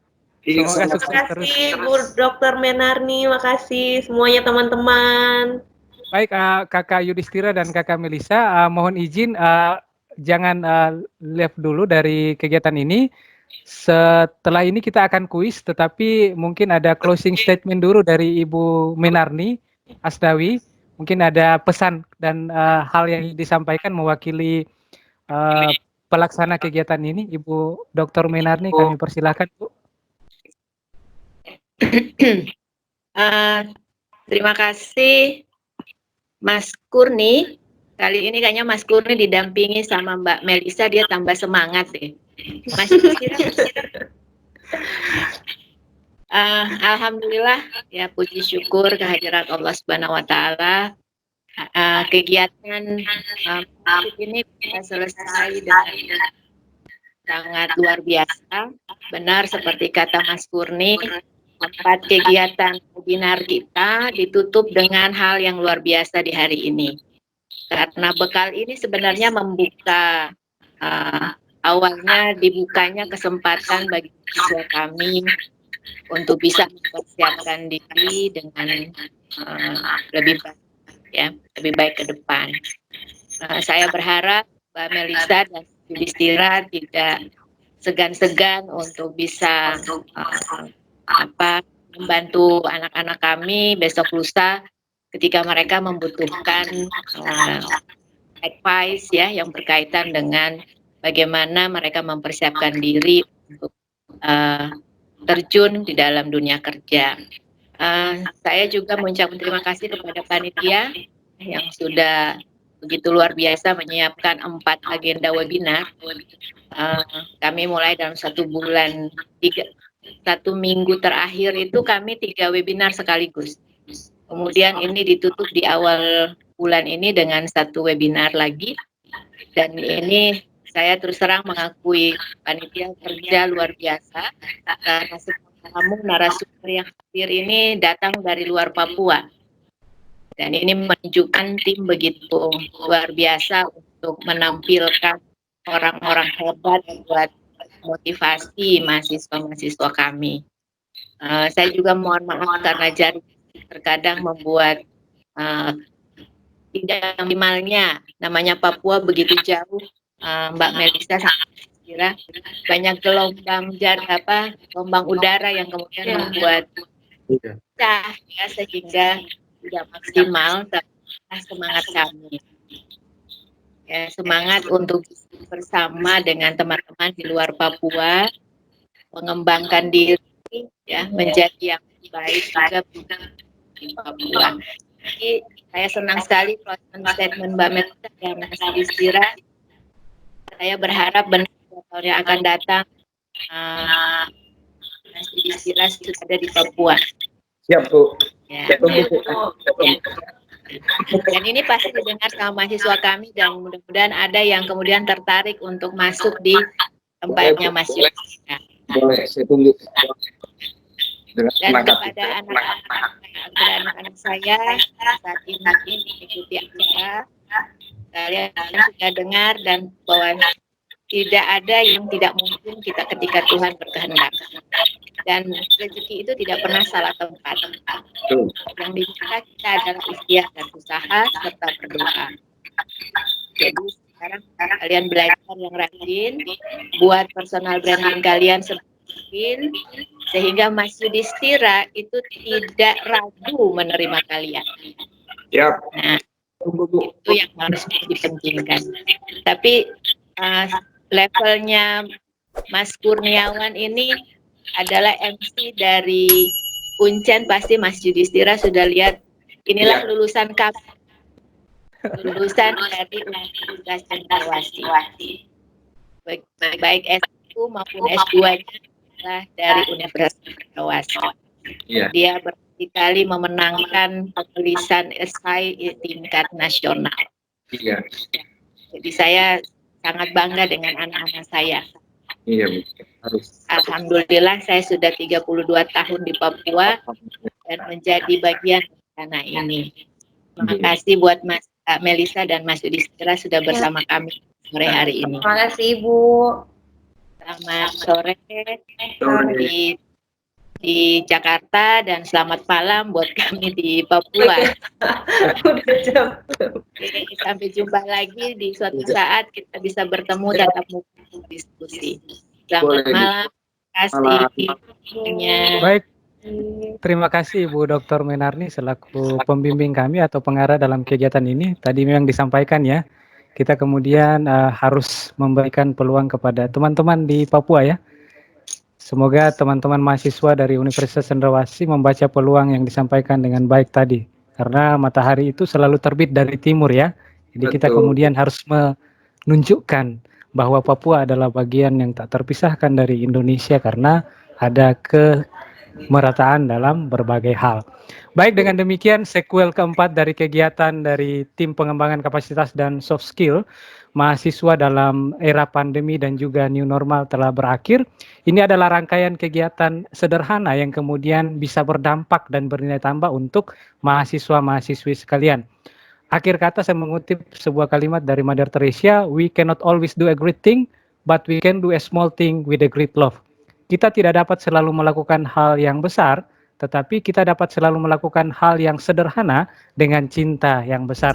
S1: Semoga
S3: Terima
S1: sukses terus.
S3: kasih Bu Dr. Menarni, makasih semuanya teman-teman.
S1: Baik, Kakak Yudhistira dan Kakak Melisa, mohon izin jangan left dulu dari kegiatan ini. Setelah ini kita akan kuis, tetapi mungkin ada closing statement dulu dari Ibu Menarni Asdawi. Mungkin ada pesan dan hal yang disampaikan mewakili pelaksana kegiatan ini. Ibu Dr. Menarni, kami persilahkan, Bu.
S2: Terima kasih Mas Kurni. Kali ini kayaknya Mas Kurni didampingi sama Mbak Melisa, dia tambah semangat deh. Mas Yudhistira. Alhamdulillah ya, puji syukur kehadirat Allah Subhanahu wa taala. Kegiatan ini bisa selesai dengan sangat luar biasa. Benar seperti kata Mas Kurni, 4 kegiatan webinar kita ditutup dengan hal yang luar biasa di hari ini. Karena bekal ini sebenarnya membuka, awalnya dibukanya kesempatan bagi siswa kami untuk bisa mempersiapkan diri dengan lebih baik, ya, lebih baik ke depan. Saya berharap Mbak Melisa dan Yudhistira tidak segan-segan untuk bisa membantu anak-anak kami besok lusa ketika mereka membutuhkan advice ya yang berkaitan dengan bagaimana mereka mempersiapkan diri untuk terjun di dalam dunia kerja. Saya juga mengucapkan terima kasih kepada panitia yang sudah begitu luar biasa menyiapkan 4 agenda webinar. Kami mulai dalam 1 bulan, 1 minggu terakhir itu kami 3 webinar sekaligus. Kemudian ini ditutup di awal bulan ini dengan 1 webinar lagi. Dan ini saya terus terang mengakui panitia kerja luar biasa karena semua tamu narasumber yang hadir ini datang dari luar Papua. Dan ini menunjukkan tim begitu luar biasa untuk menampilkan orang-orang hebat buat motivasi mahasiswa-mahasiswa kami. Saya juga mohon maaf karena jaring terkadang membuat tidak optimalnya, namanya Papua begitu jauh, Mbak Melisa kira banyak gelombang gelombang udara yang kemudian membuat pecah ya, sehingga tidak maksimal semangat kami. Ya, semangat untuk bersama dengan teman-teman di luar Papua mengembangkan diri ya menjadi yang baik juga di Papua. Jadi saya senang sekali closing statement Mbak Melisa dan Mas Yudhistira. Saya berharap benar tahun yang akan datang Mas Yudhistira sudah ada di Papua.
S4: Siap, Bu.
S2: Ya. Dan ini pasti didengar sama mahasiswa kami dan mudah-mudahan ada yang kemudian tertarik untuk masuk di tempatnya Mas Yudhistira.
S4: Boleh, saya tunggu.
S2: Dan kepada anak-anak saya saat ini mengikuti acara, kalian sudah dengar dan bahwa tidak ada yang tidak mungkin kita ketika Tuhan berkehendak. Dan rezeki itu tidak pernah salah tempat. Yang diminta kita adalah ikhtiar dan usaha serta berdoa. Jadi sekarang kalian belajar yang rajin, buat personal branding kalian semakin, sehingga Mas Yudhistira itu tidak ragu menerima kalian. Nah, itu yang harus dipentingkan. Tapi levelnya Mas Kurniawan ini adalah MC dari Uncen, pasti Mas Yudhistira sudah lihat. Inilah lulusan kami, lulusan dari Universitas Cendrawasih. Baik S1 maupun S2 adalah dari Universitas Cendrawasih. Dia berkali-kali memenangkan tulisan esai tingkat nasional. Jadi saya sangat bangga dengan anak-anak saya. Alhamdulillah saya sudah 32 tahun di Papua dan menjadi bagian dari ini. Terima kasih buat Mas Melisa dan Mas Yudhistira sudah bersama kami sore hari ini.
S3: Terima kasih Ibu.
S2: Selamat sore di Jakarta dan selamat malam buat kami di Papua.
S3: Udah jam.
S2: Sampai jumpa lagi di suatu saat kita bisa bertemu tatap muka diskusi. Selamat malam. Terima kasih.
S1: Baik. Terima kasih Ibu Dr. Menarni selaku pembimbing kami atau pengarah dalam kegiatan ini. Tadi memang disampaikan ya, kita kemudian harus memberikan peluang kepada teman-teman di Papua ya. Semoga teman-teman mahasiswa dari Universitas Cendrawasih membaca peluang yang disampaikan dengan baik tadi. Karena matahari itu selalu terbit dari timur ya. Jadi kita kemudian harus menunjukkan bahwa Papua adalah bagian yang tak terpisahkan dari Indonesia karena ada kemerataan dalam berbagai hal. Baik, dengan demikian sekuel keempat dari kegiatan dari tim pengembangan kapasitas dan soft skill mahasiswa dalam era pandemi dan juga new normal telah berakhir. Ini adalah rangkaian kegiatan sederhana yang kemudian bisa berdampak dan bernilai tambah untuk mahasiswa-mahasiswi sekalian. Akhir kata saya mengutip sebuah kalimat dari Mother Teresa, we cannot always do a great thing, but we can do a small thing with a great love. Kita tidak dapat selalu melakukan hal yang besar, tetapi kita dapat selalu melakukan hal yang sederhana dengan cinta yang besar.